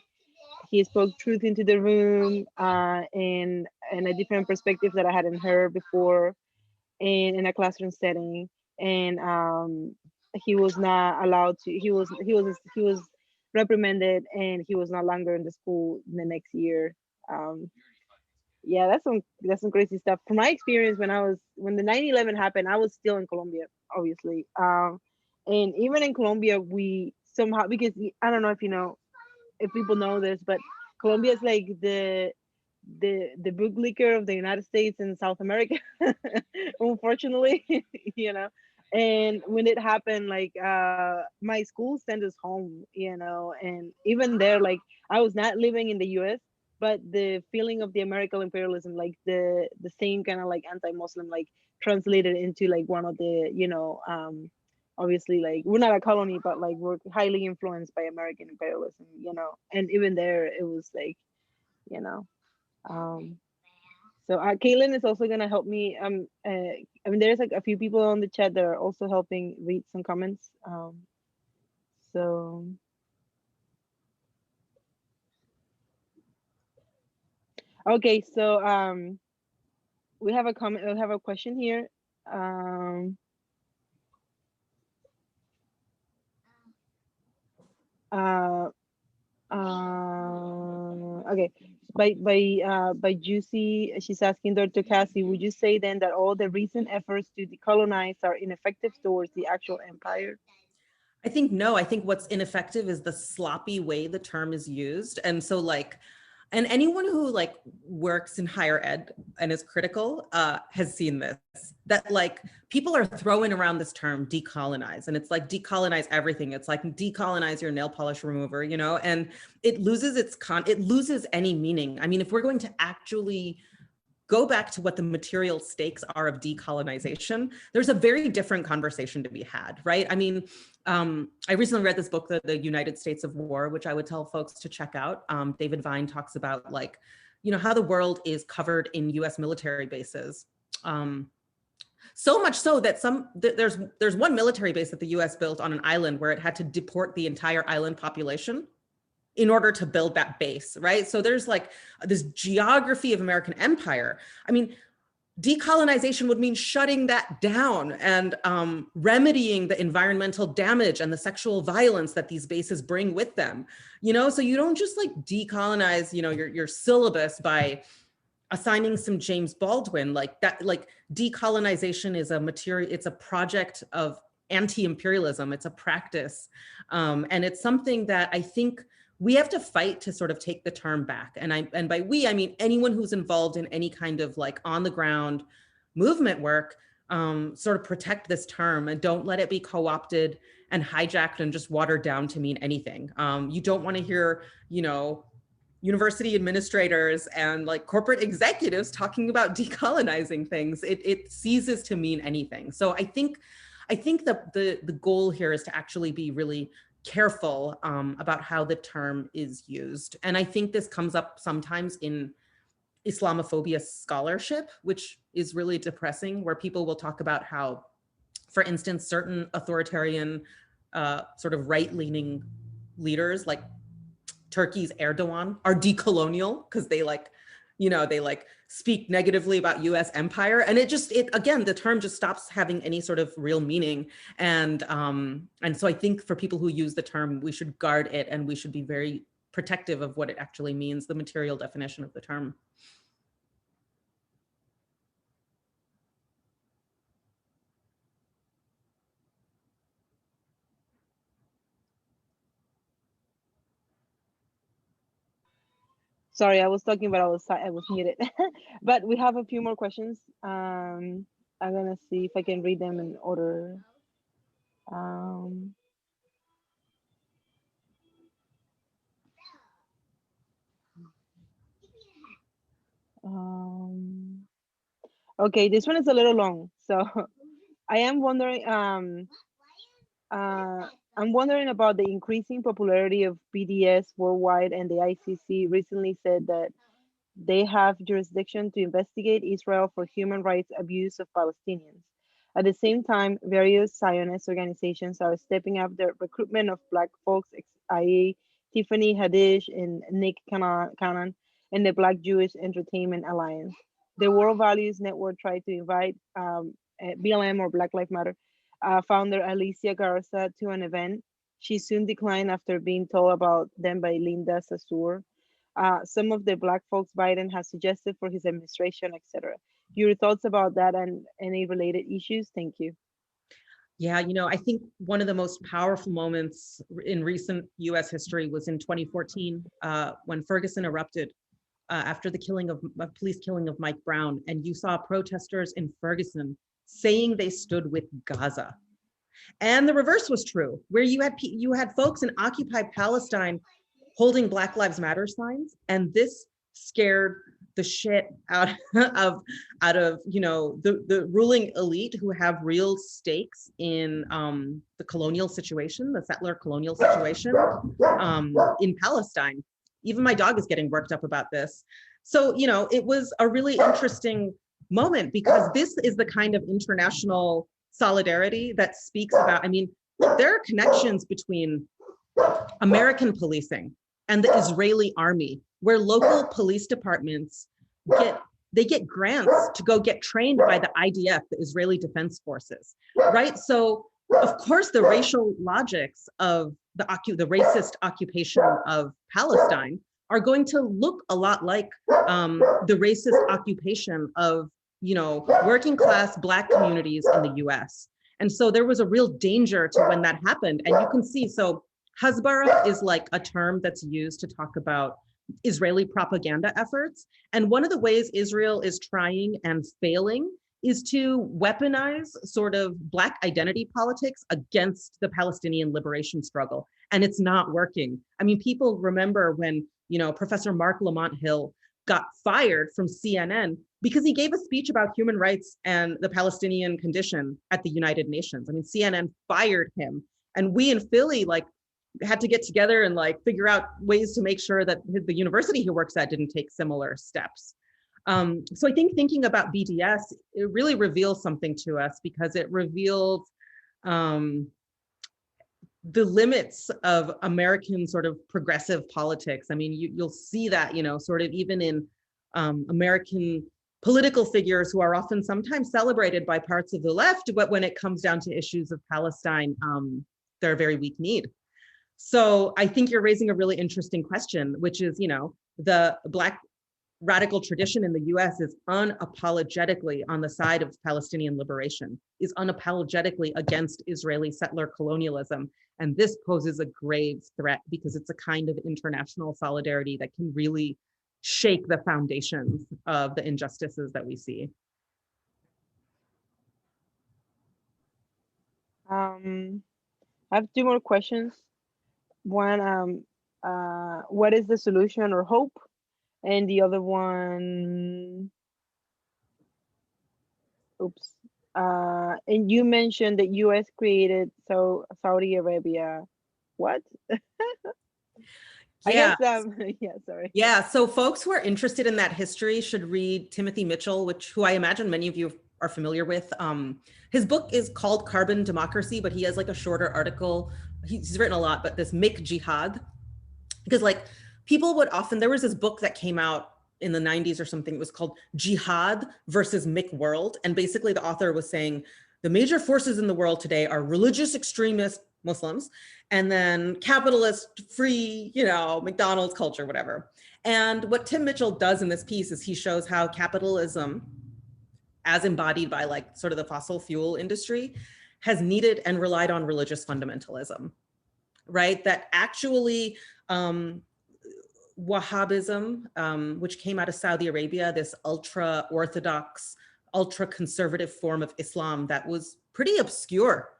He spoke truth into the room and a different perspective that I hadn't heard before in a classroom setting. And he was not allowed to. He was reprimanded, and he was no longer in the school the next year. Yeah, that's some crazy stuff. From my experience, when the 9/11 happened, I was still in Colombia, obviously. And even in Colombia, we somehow, because I don't know if people know this, but Colombia is like the bootlicker of the United States and South America, unfortunately, And when it happened, like my school sent us home, and even there, like I was not living in the U.S., but the feeling of the American imperialism, like the same kind of like anti-Muslim, like translated into like one of the obviously, like we're not a colony, but like we're highly influenced by American imperialism, and even there it was like, so Kaylin is also gonna help me. I mean, there's like a few people on the chat that are also helping read some comments. So okay, so we have a comment. We have a question here. Okay, by Juicy, she's asking Dr. Cassie, would you say then that all the recent efforts to decolonize are ineffective towards the actual empire? I think no. I think what's ineffective is the sloppy way the term is used. And so and anyone who like works in higher ed and is critical has seen this, that like people are throwing around this term decolonize, and it's like decolonize everything. It's like decolonize your nail polish remover, and it loses it loses any meaning. I mean, if we're going to actually go back to what the material stakes are of decolonization, there's a very different conversation to be had, right? I mean, I recently read this book, The United States of War, which I would tell folks to check out. David Vine talks about like, how the world is covered in US military bases. So much so that there's one military base that the US built on an island where it had to deport the entire island population. in order to build that base, right? So there's like this geography of American empire. I mean, decolonization would mean shutting that down and remedying the environmental damage and the sexual violence that these bases bring with them. So you don't just like decolonize, your syllabus by assigning some James Baldwin like that. Like decolonization is it's a project of anti-imperialism. It's a practice, and it's something that I think we have to fight to sort of take the term back. And by we, I mean anyone who's involved in any kind of like on the ground movement work, sort of protect this term and don't let it be co-opted and hijacked and just watered down to mean anything. You don't want to hear, university administrators and like corporate executives talking about decolonizing things. It ceases to mean anything. So I think the goal here is to actually be really careful about how the term is used. And I think this comes up sometimes in Islamophobia scholarship, which is really depressing, where people will talk about how, for instance, certain authoritarian sort of right-leaning leaders like Turkey's Erdogan are decolonial because they speak negatively about US empire. And again, the term just stops having any sort of real meaning. And so I think for people who use the term, we should guard it and we should be very protective of what it actually means, the material definition of the term. Sorry, I was talking, but I was muted. But we have a few more questions. I'm gonna see if I can read them in order. Um, okay, this one is a little long, so I am wondering. I'm wondering about the increasing popularity of BDS worldwide, and the ICC recently said that they have jurisdiction to investigate Israel for human rights abuse of Palestinians. At the same time, various Zionist organizations are stepping up their recruitment of Black folks, i.e., Tiffany Haddish and Nick Cannon, and the Black Jewish Entertainment Alliance. The World Values Network tried to invite BLM, or Black Lives Matter, founder Alicia Garza to an event. She soon declined after being told about them by Linda Sassour. Some of the Black folks Biden has suggested for his administration, etc. Your thoughts about that and any related issues? Thank you. Yeah, I think one of the most powerful moments in recent US history was in 2014 when Ferguson erupted after the police killing of Mike Brown. And you saw protesters in Ferguson saying they stood with Gaza. And the reverse was true, where you had folks in occupied Palestine holding Black Lives Matter signs, and this scared the shit out of the ruling elite who have real stakes in the colonial situation, the settler colonial situation in Palestine. Even my dog is getting worked up about this. So it was a really interesting moment because this is the kind of international solidarity that speaks about. I mean, there are connections between American policing and the Israeli army, where local police departments get grants to go get trained by the IDF, the Israeli Defense Forces, right? So of course the racial logics of the racist occupation of Palestine are going to look a lot like the racist occupation of working class Black communities in the US. And so there was a real danger to when that happened. And you can see, so Hasbara is like a term that's used to talk about Israeli propaganda efforts. And one of the ways Israel is trying and failing is to weaponize sort of Black identity politics against the Palestinian liberation struggle. And it's not working. I mean, people remember when, Professor Mark Lamont Hill got fired from CNN because he gave a speech about human rights and the Palestinian condition at the United Nations. I mean, CNN fired him. And we in Philly, had to get together and figure out ways to make sure that the university he works at didn't take similar steps. So I think thinking about BDS, it really reveals something to us because it reveals the limits of American sort of progressive politics. I mean, you'll see that, sort of even in American political figures who are often sometimes celebrated by parts of the left, but when it comes down to issues of Palestine, they're a very weak-kneed. So I think you're raising a really interesting question, which is, the Black radical tradition in the US is unapologetically on the side of Palestinian liberation, is unapologetically against Israeli settler colonialism. And this poses a grave threat because it's a kind of international solidarity that can really shake the foundations of the injustices that we see. I have two more questions. One, what is the solution or hope? And the other one, oops. And you mentioned that US created Saudi Arabia. What? I Yeah. guess yeah, sorry. Yeah, so folks who are interested in that history should read Timothy Mitchell, who I imagine many of you are familiar with. His book is called Carbon Democracy, but he has like a shorter article. He's written a lot, but this Mick Jihad, because like people would often, there was this book that came out in the 90s or something. It was called Jihad versus Mick World. And basically the author was saying the major forces in the world today are religious extremist Muslims, and then capitalist, free, McDonald's culture, whatever. And what Tim Mitchell does in this piece is he shows how capitalism, as embodied by like sort of the fossil fuel industry, has needed and relied on religious fundamentalism, right? That actually Wahhabism, which came out of Saudi Arabia, this ultra orthodox, ultra conservative form of Islam that was pretty obscure.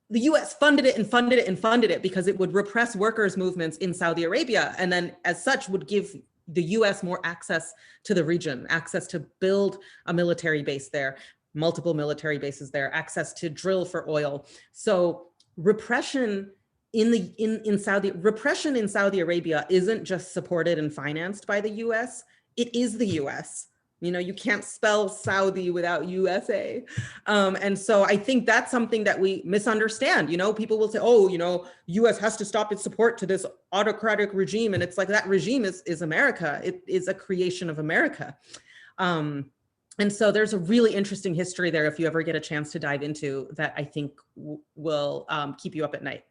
The US funded it and funded it and funded it because it would repress workers' movements in Saudi Arabia, and then as such would give the US more access to the region, access to build a military base there, multiple military bases there, access to drill for oil. So repression in Saudi Arabia isn't just supported and financed by the US, it is the US. You can't spell Saudi without USA. And so I think that's something that we misunderstand. People will say, oh, US has to stop its support to this autocratic regime. And it's like, that regime is America. It is a creation of America. And so there's a really interesting history there if you ever get a chance to dive into that, I think will keep you up at night.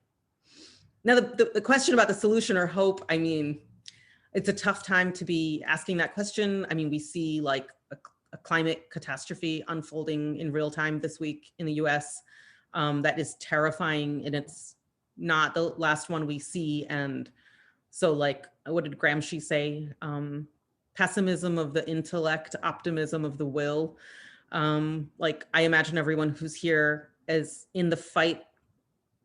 Now, the question about the solution or hope, I mean, it's a tough time to be asking that question. I mean, we see like a climate catastrophe unfolding in real time this week in the US that is terrifying, and it's not the last one we see. And so like, what did Gramsci say? Pessimism of the intellect, optimism of the will. Like, I imagine everyone who's here is in the fight,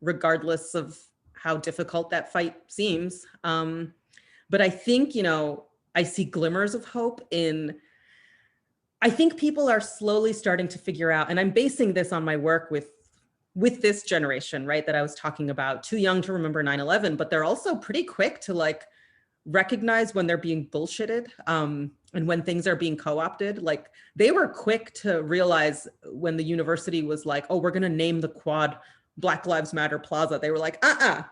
regardless of how difficult that fight seems. But I think, I see glimmers of hope I think people are slowly starting to figure out, and I'm basing this on my work with this generation, right, that I was talking about, too young to remember 9/11, but they're also pretty quick to like recognize when they're being bullshitted and when things are being co-opted. Like they were quick to realize when the university was like, oh, we're going to name the quad Black Lives Matter Plaza. They were like,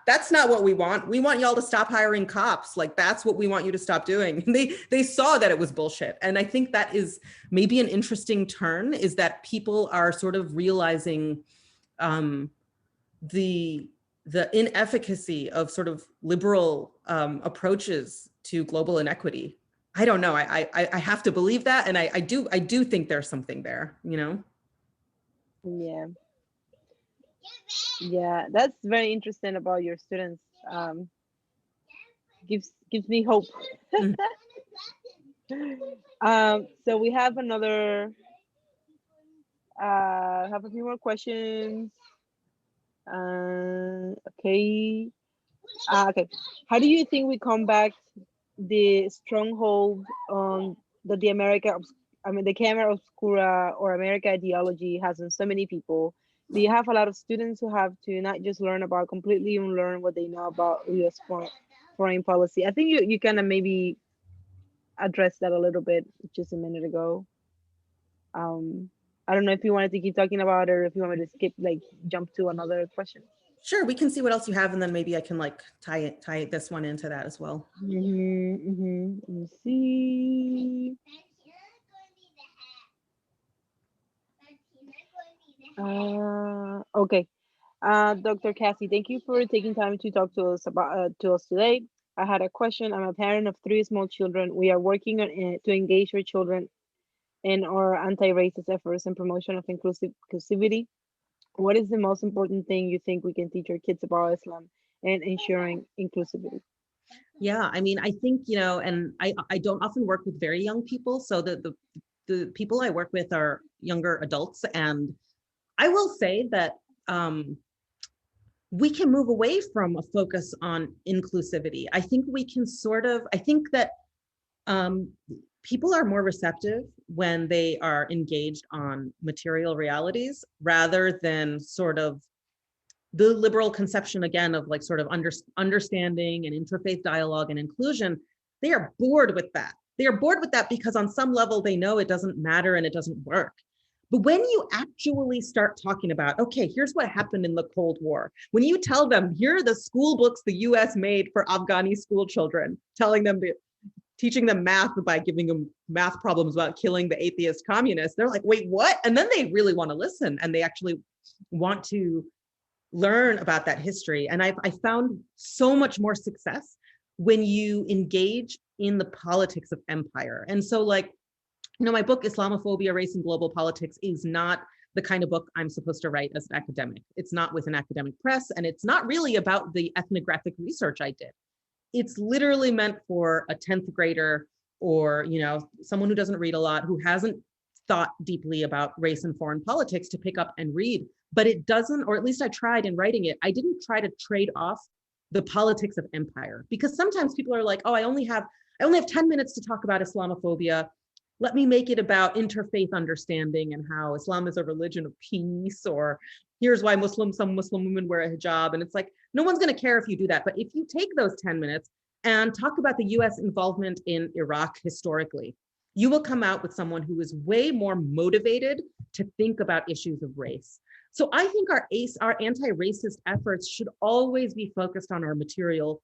that's not what we want. We want y'all to stop hiring cops. Like, that's what we want you to stop doing. And they saw that it was bullshit. And I think that is maybe an interesting turn, is that people are sort of realizing the inefficacy of sort of liberal approaches to global inequity. I don't know. I have to believe that. And I do think there's something there, Yeah. Yeah, that's very interesting about your students. Gives me hope. So we have another have a few more questions. Okay. Okay. How do you think we combat the stronghold on that the the Camera Obscura or America ideology has on so many people? Do you have a lot of students who have to not just learn about, completely unlearn what they know about US foreign policy? I think you kind of maybe addressed that a little bit just a minute ago. I don't know if you wanted to keep talking about it or if you want me to skip, like jump to another question. Sure, we can see what else you have, and then maybe I can like tie this one into that as well. Let me see. Okay. Dr. Cassie, thank you for taking time to talk to us today. I had a question. I'm a parent of 3 small children. We are working on to engage our children in our anti-racist efforts and promotion of inclusivity. What is the most important thing you think we can teach our kids about Islam and ensuring inclusivity? Yeah, I mean, I think, you know, and I don't often work with very young people. So the people I work with are younger adults. And I will say that we can move away from a focus on inclusivity. I think we can I think that people are more receptive when they are engaged on material realities rather than sort of the liberal conception again of like sort of understanding and interfaith dialogue and inclusion. They are bored with that. They are bored with that because on some level they know it doesn't matter and it doesn't work. But when you actually start talking about, okay, here's what happened in the Cold War, when you tell them, here are the school books the US made for Afghani school children, teaching them math by giving them math problems about killing the atheist communists, they're like, wait, what? And then they really want to listen and they actually want to learn about that history. And I found so much more success when you engage in the politics of empire. And so like, you know, my book, Islamophobia, Race and Global Politics, is not the kind of book I'm supposed to write as an academic. It's not with an academic press, and it's not really about the ethnographic research I did. It's literally meant for a 10th grader or, you know, someone who doesn't read a lot, who hasn't thought deeply about race and foreign politics to pick up and read. But it doesn't, or at least I tried in writing it, I didn't try to trade off the politics of empire, because sometimes people are like, oh, I only have 10 minutes to talk about Islamophobia. Let me make it about interfaith understanding and how Islam is a religion of peace, or here's why some Muslim women wear a hijab. And it's like, no one's going to care if you do that. But if you take those 10 minutes and talk about the US involvement in Iraq historically, you will come out with someone who is way more motivated to think about issues of race. So I think our anti-racist efforts should always be focused on our material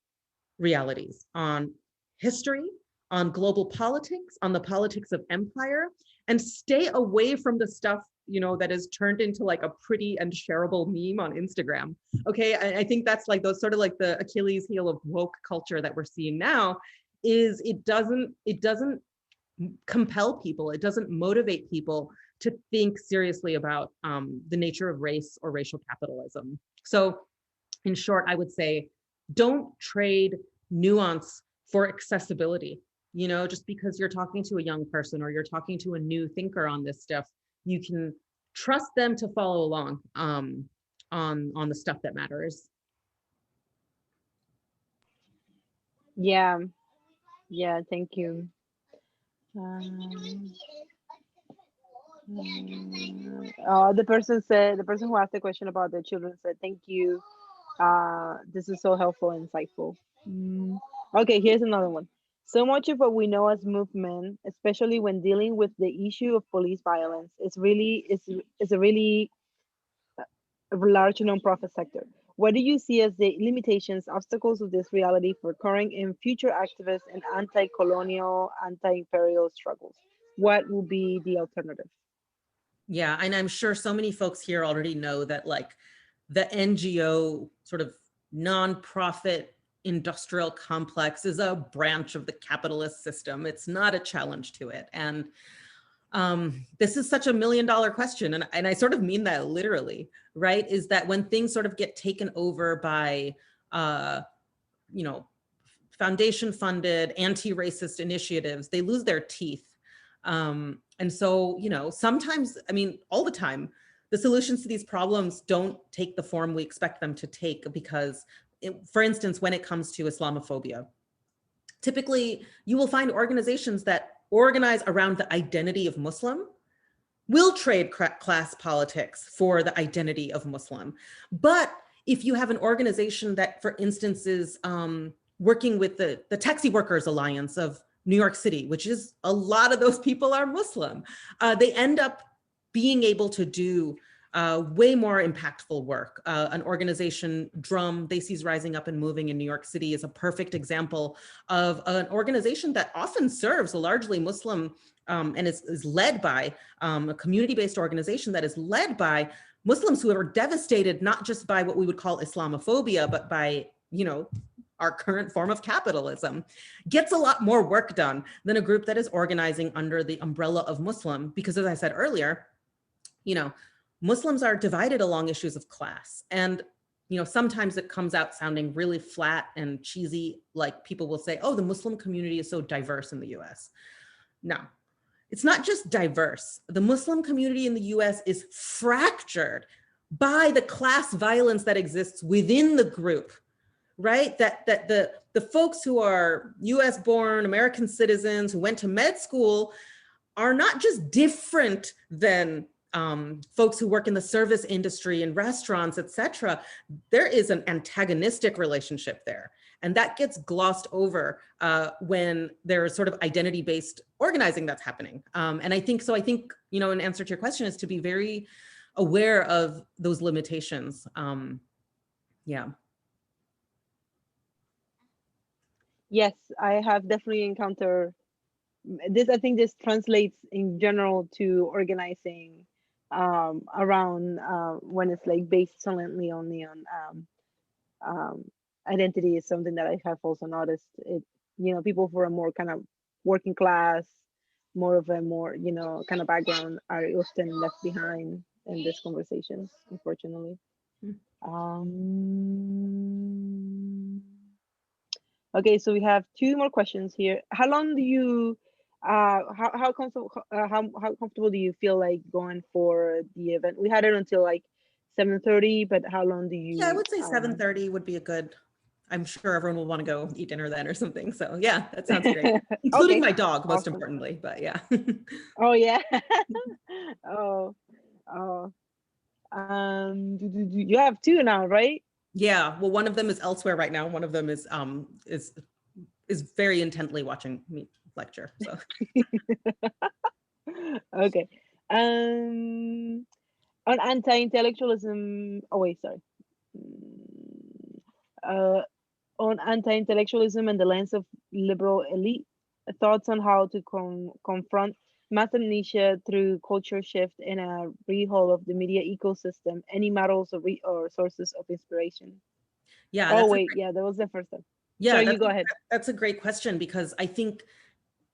realities, on history, on global politics, on the politics of empire, and stay away from the stuff, you know, that is turned into like a pretty and shareable meme on Instagram. Okay, I think that's like those sort of like the Achilles heel of woke culture that we're seeing now, is it doesn't compel people, it doesn't motivate people to think seriously about the nature of race or racial capitalism. So in short, I would say, don't trade nuance for accessibility. You know, just because you're talking to a young person or you're talking to a new thinker on this stuff, you can trust them to follow along on the stuff that matters. Yeah, thank you. The person who asked the question about the children said, thank you. This is so helpful and insightful. Okay, here's another one. So much of what we know as movement, especially when dealing with the issue of police violence, is a really large nonprofit sector. What do you see as the limitations, obstacles of this reality for current and future activists and anti-colonial, anti-imperial struggles? What will be the alternative? Yeah, and I'm sure so many folks here already know that like the NGO sort of nonprofit industrial complex is a branch of the capitalist system. It's not a challenge to it. And this is such a $1 million question. And I sort of mean that literally, right? Is that when things sort of get taken over by, you know, foundation funded anti-racist initiatives, they lose their teeth. And so, you know, sometimes, I mean, all the time, the solutions to these problems don't take the form we expect them to take because, for instance, when it comes to Islamophobia, typically you will find organizations that organize around the identity of Muslim will trade class politics for the identity of Muslim. But if you have an organization that, for instance, is working with the Taxi Workers Alliance of New York City, which is a lot of those people are Muslim, they end up being able to do way more impactful work. An organization, Drum, They Sees Rising Up and Moving in New York City, is a perfect example of an organization that often serves a largely Muslim and is led by a community-based organization that is led by Muslims who are devastated not just by what we would call Islamophobia, but by, you know, our current form of capitalism, gets a lot more work done than a group that is organizing under the umbrella of Muslim, because as I said earlier, you know, Muslims are divided along issues of class. And, you know, sometimes it comes out sounding really flat and cheesy, like people will say, oh, the Muslim community is so diverse in the US. No, it's not just diverse. The Muslim community in the US is fractured by the class violence that exists within the group, right? That the folks who are US born American citizens who went to med school are not just different than folks who work in the service industry and restaurants, et cetera. There is an antagonistic relationship there. And that gets glossed over when there's sort of identity-based organizing that's happening. And I think, you know, in answer to your question is to be very aware of those limitations. Yeah. Yes, I have definitely encountered this. I think this translates in general to organizing around when it's like based solely only on identity is something that I have also noticed. It, you know, people who are more kind of working class, more of a more, you know, kind of background are often left behind in these conversations, unfortunately. Okay, so we have two more questions here. How long do you how comfortable do you feel like going for the event? We had it until like 7:30, but how long do you? Yeah, I would say 7:30 would be a good. I'm sure everyone will want to go eat dinner then or something. So yeah, that sounds great, including Okay. my dog, most Awesome. importantly. But yeah. Oh yeah. Oh. You have two now, right? Yeah. Well, one of them is elsewhere right now. One of them is very intently watching me lecture. So. Okay. On anti-intellectualism. Oh wait, sorry. On anti-intellectualism and the lens of liberal elite, thoughts on how to confront mass amnesia through culture shift and a rehaul of the media ecosystem. Any models or sources of inspiration? Yeah. Oh wait, yeah, that was the first one. Yeah, Sorry, you go ahead. That's a great question, because I think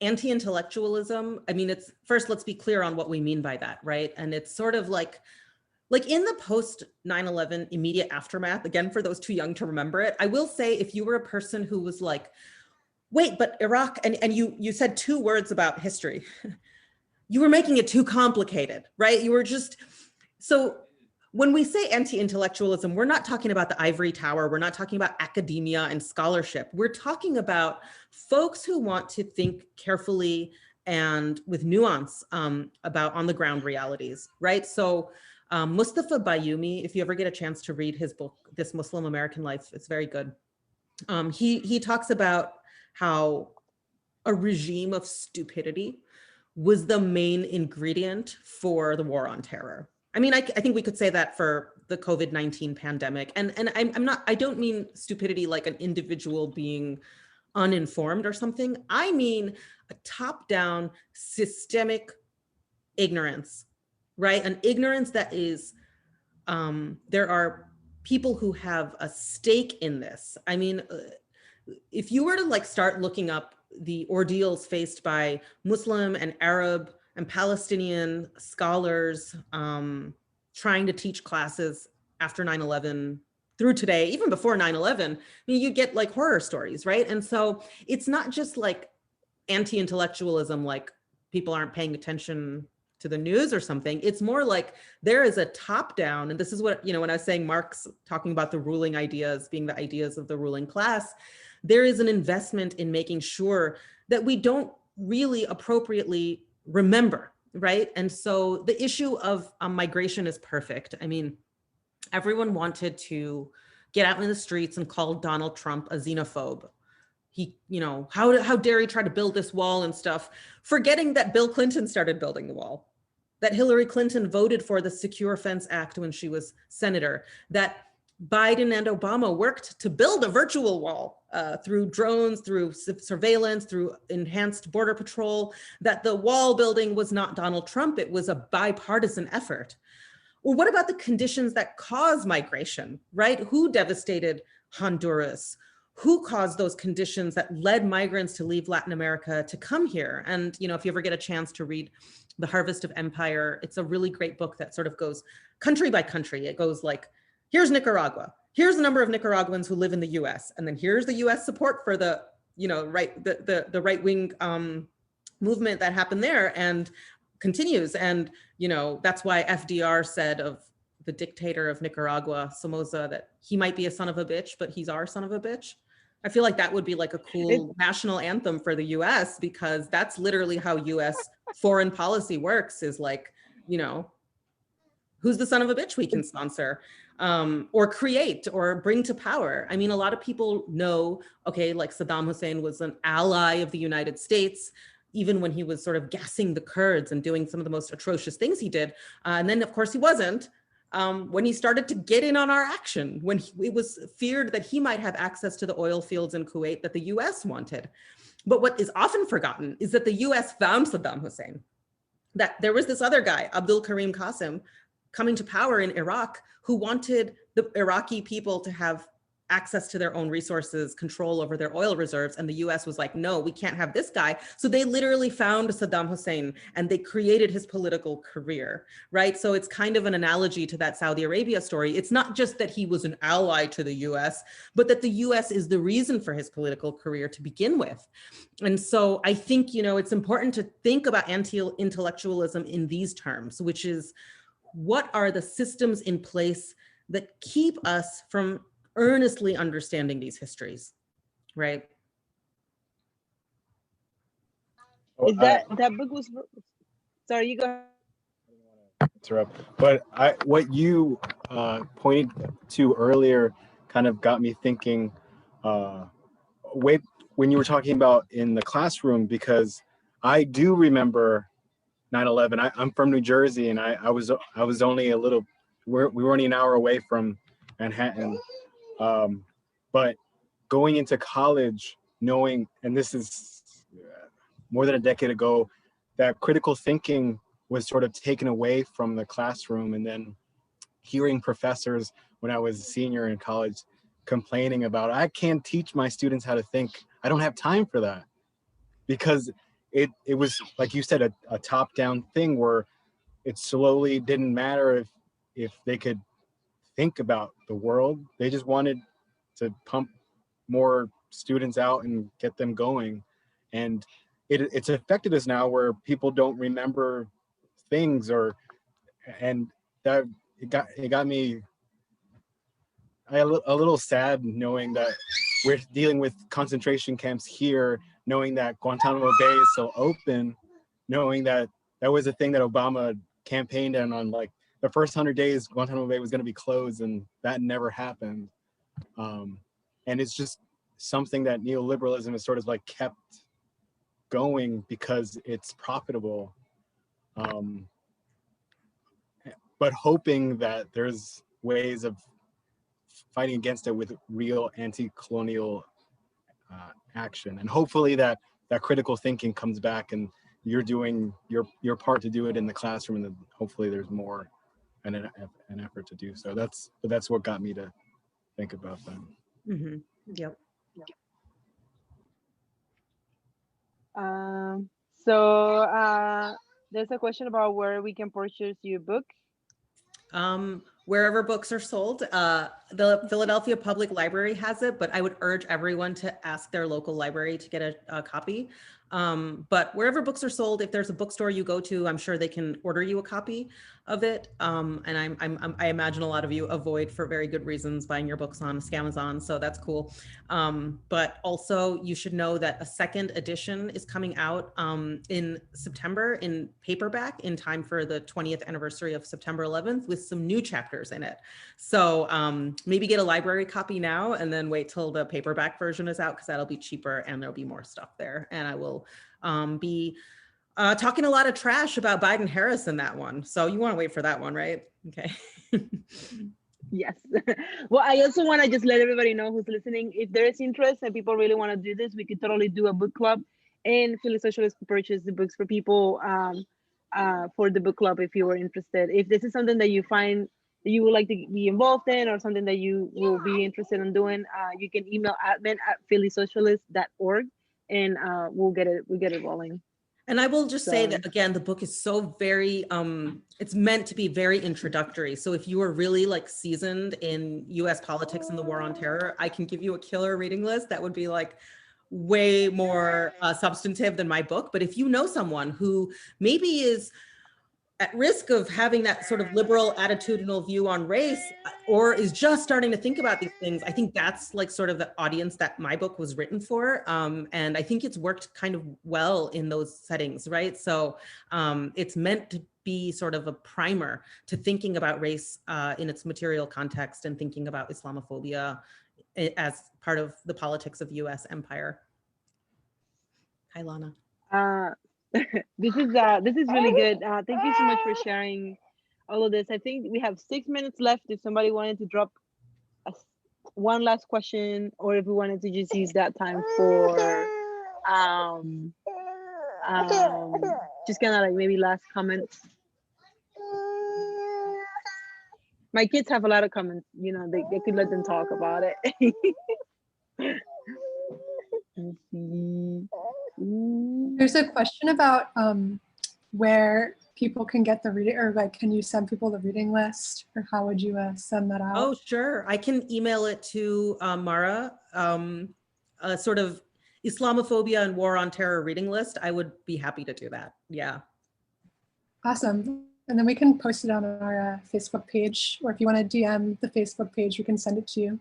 anti-intellectualism, I mean, it's first, let's be clear on what we mean by that, right? And it's sort of like in the post 9/11 immediate aftermath, again, for those too young to remember it, I will say, if you were a person who was like, wait, but Iraq, and you said two words about history, you were making it too complicated, right? You were just, so when we say anti-intellectualism, we're not talking about the ivory tower. We're not talking about academia and scholarship. We're talking about folks who want to think carefully and with nuance about on the ground realities, right? So Mustafa Bayoumi, if you ever get a chance to read his book, This Muslim American Life, it's very good. He talks about how a regime of stupidity was the main ingredient for the war on terror. I mean, I think we could say that for the COVID-19 pandemic. And I don't mean stupidity like an individual being uninformed or something. I mean a top-down systemic ignorance, right? An ignorance that is, there are people who have a stake in this. I mean, if you were to like start looking up the ordeals faced by Muslim and Arab and Palestinian scholars trying to teach classes after 9/11 through today, even before 9/11, I mean, you get like horror stories, right? And so it's not just like anti-intellectualism, like people aren't paying attention to the news or something. It's more like there is a top down, and this is what, you know, when I was saying Marx talking about the ruling ideas being the ideas of the ruling class, there is an investment in making sure that we don't really appropriately remember, right? And so the issue of migration is perfect. I mean, everyone wanted to get out in the streets and call Donald Trump a xenophobe. He, you know, how dare he try to build this wall and stuff, forgetting that Bill Clinton started building the wall, that Hillary Clinton voted for the Secure Fence Act when she was senator, that Biden and Obama worked to build a virtual wall through drones, through surveillance, through enhanced border patrol, that the wall building was not Donald Trump, it was a bipartisan effort. Well, what about the conditions that cause migration, right? Who devastated Honduras? Who caused those conditions that led migrants to leave Latin America to come here? And, you know, if you ever get a chance to read The Harvest of Empire, it's a really great book that sort of goes country by country. It goes like, here's Nicaragua. Here's the number of Nicaraguans who live in the US. And then here's the US support for the, you know, the right-wing movement that happened there, and continues. And, you know, that's why FDR said of the dictator of Nicaragua, Somoza, that he might be a son of a bitch, but he's our son of a bitch. I feel like that would be like a cool national anthem for the US, because that's literally how US foreign policy works, is like, you know, who's the son of a bitch we can sponsor or create or bring to power. I mean, a lot of people know, okay, like Saddam Hussein was an ally of the United States, even when he was sort of gassing the Kurds and doing some of the most atrocious things he did. And then of course he wasn't, when he started to get in on our action, when it was feared that he might have access to the oil fields in Kuwait that the US wanted. But what is often forgotten is that the US found Saddam Hussein, that there was this other guy, Abdul Karim Qasim, coming to power in Iraq, who wanted the Iraqi people to have access to their own resources, control over their oil reserves. And the US was like, no, we can't have this guy. So they literally found Saddam Hussein and they created his political career, right? So it's kind of an analogy to that Saudi Arabia story. It's not just that he was an ally to the US, but that the US is the reason for his political career to begin with. And so I think, you know, it's important to think about anti-intellectualism in these terms, which is, what are the systems in place that keep us from earnestly understanding these histories, right? Is that book was, sorry, you go ahead. Interrupt, but what you pointed to earlier kind of got me thinking when you were talking about in the classroom, because I do remember 9/11. I'm from New Jersey, and I was only a little, we were only an hour away from Manhattan, but going into college, knowing, and this is more than a decade ago, that critical thinking was sort of taken away from the classroom, and then hearing professors when I was a senior in college complaining about, I can't teach my students how to think. I don't have time for that, because it was, like you said, a top-down thing where it slowly didn't matter if they could think about the world. They just wanted to pump more students out and get them going. And it's affected us now, where people don't remember things, and that it got me a little sad, knowing that we're dealing with concentration camps here, knowing that Guantanamo Bay is still open, knowing that that was a thing that Obama campaigned on, like the first 100 days, Guantanamo Bay was going to be closed, and that never happened. And it's just something that neoliberalism has sort of like kept going because it's profitable. But hoping that there's ways of fighting against it with real anti-colonial action, and hopefully that critical thinking comes back, and you're doing your part to do it in the classroom, and then hopefully there's more an effort to do so. That's what got me to think about that. Mm-hmm. Yep. So there's a question about where we can purchase your book. Wherever books are sold. The Philadelphia Public Library has it, but I would urge everyone to ask their local library to get a copy. But wherever books are sold, if there's a bookstore you go to, I'm sure they can order you a copy of it. And I imagine a lot of you avoid, for very good reasons, buying your books on Scamazon, so that's cool. But also you should know that a second edition is coming out in September in paperback, in time for the 20th anniversary of September 11th, with some new chapters in it. So maybe get a library copy now and then wait till the paperback version is out, because that'll be cheaper and there'll be more stuff there. And I will be Talking a lot of trash about Biden Harris in that one. So you want to wait for that one, right? Okay. Yes. Well, I also want to just let everybody know who's listening, if there is interest and people really want to do this, we could totally do a book club, and Philly Socialists could purchase the books for people for the book club if you were interested. If this is something that you find that you would like to be involved in, or something that you will be interested in doing, you can email admin@phillysocialist.org, and we'll get it rolling. And I will just say that, again, the book is so very, it's meant to be very introductory. So if you are really like seasoned in US politics and the war on terror, I can give you a killer reading list that would be like way more substantive than my book. But if you know someone who maybe is at risk of having that sort of liberal attitudinal view on race, or is just starting to think about these things, I think that's like sort of the audience that my book was written for. And I think it's worked kind of well in those settings, right? So it's meant to be sort of a primer to thinking about race in its material context, and thinking about Islamophobia as part of the politics of US empire. Hi, Lana. This is really good. Thank you so much for sharing all of this. I think we have 6 minutes left if somebody wanted to drop one last question, or if we wanted to just use that time for just kind of like maybe last comments. My kids have a lot of comments, you know, they could let them talk about it. Let's see. There's a question about where people can get the reading, or like, can you send people the reading list, or how would you send that out? Oh, sure. I can email it to Mara, a sort of Islamophobia and war on terror reading list. I would be happy to do that. Yeah. Awesome. And then we can post it on our Facebook page, or if you want to DM the Facebook page, we can send it to you.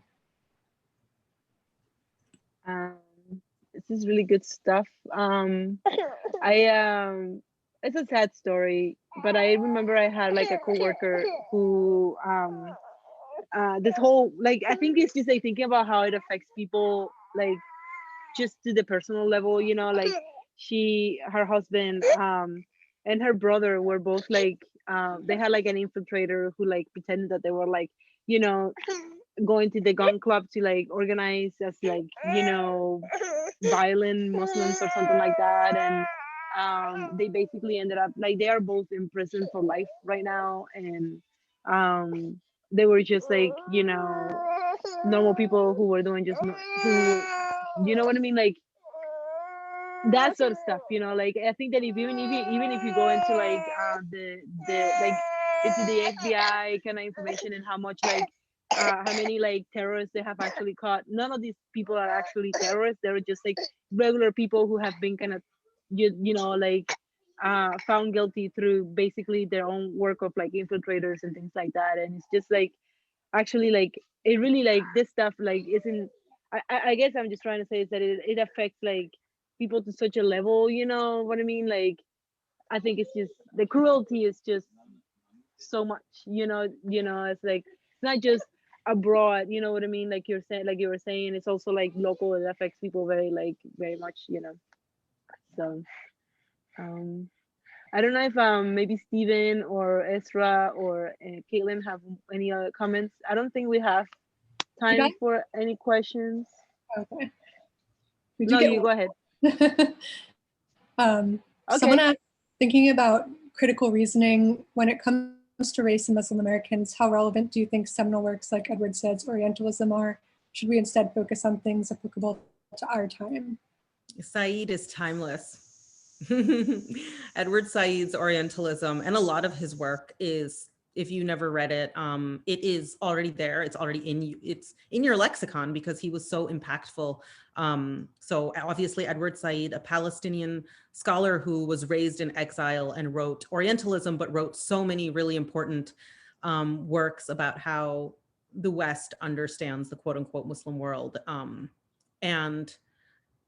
This is really good stuff. It's a sad story, but I remember I had like a coworker who this whole, like, I think it's just like thinking about how it affects people, like just to the personal level, you know, like her husband and her brother were both like they had like an infiltrator who like pretended that they were like, you know, going to the gun club to like organize as like, you know, violent Muslims or something like that. And they basically ended up like, they are both in prison for life right now. And they were just like, you know, normal people who were doing just who, you know what I mean, like that sort of stuff, you know. Like I think that even if you go into like the like into the FBI kind of information and how much like how many like terrorists they have actually caught, none of these people are actually terrorists. They're just like regular people who have been kind of you know like found guilty through basically their own work of like infiltrators and things like that. And it's just like actually like it really like this stuff like isn't, I guess I'm just trying to say is that it affects like people to such a level, you know what I mean? Like I think it's just the cruelty is just so much, you know, it's like it's not just abroad, you know what I mean? Like you were saying, it's also like local. It affects people very much, you know. So I don't know if maybe Steven or Ezra or Caitlin have any other comments. I don't think we have time for any questions. Okay. No, you go ahead. Okay. Someone asked, thinking about critical reasoning when it comes to race and Muslim Americans, how relevant do you think seminal works like Edward Said's Orientalism are? Should we instead focus on things applicable to our time? Said is timeless. Edward Said's Orientalism and a lot of his work is, if you never read it, it is already there. It's already it's in your lexicon because he was so impactful. So obviously Edward Said, a Palestinian scholar who was raised in exile and wrote Orientalism, but wrote so many really important works about how the West understands the quote unquote Muslim world. And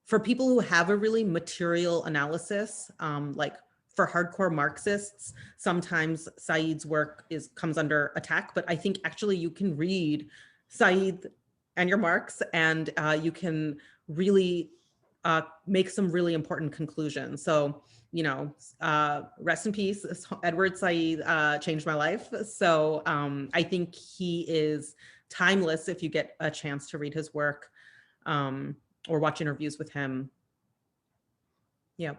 for people who have a really material analysis, like for hardcore Marxists, sometimes Said's work comes under attack, but I think actually you can read Said and your Marx and you can really make some really important conclusions. So, you know, rest in peace, Edward Said changed my life. So I think he is timeless if you get a chance to read his work or watch interviews with him. Yeah.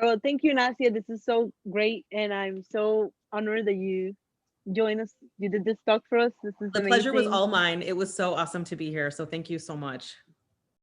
Well, thank you, Nazia. This is so great, and I'm so honored that you joined us. You did this talk for us. This is The pleasure was amazing. all mine. It was so awesome to be here. So thank you so much.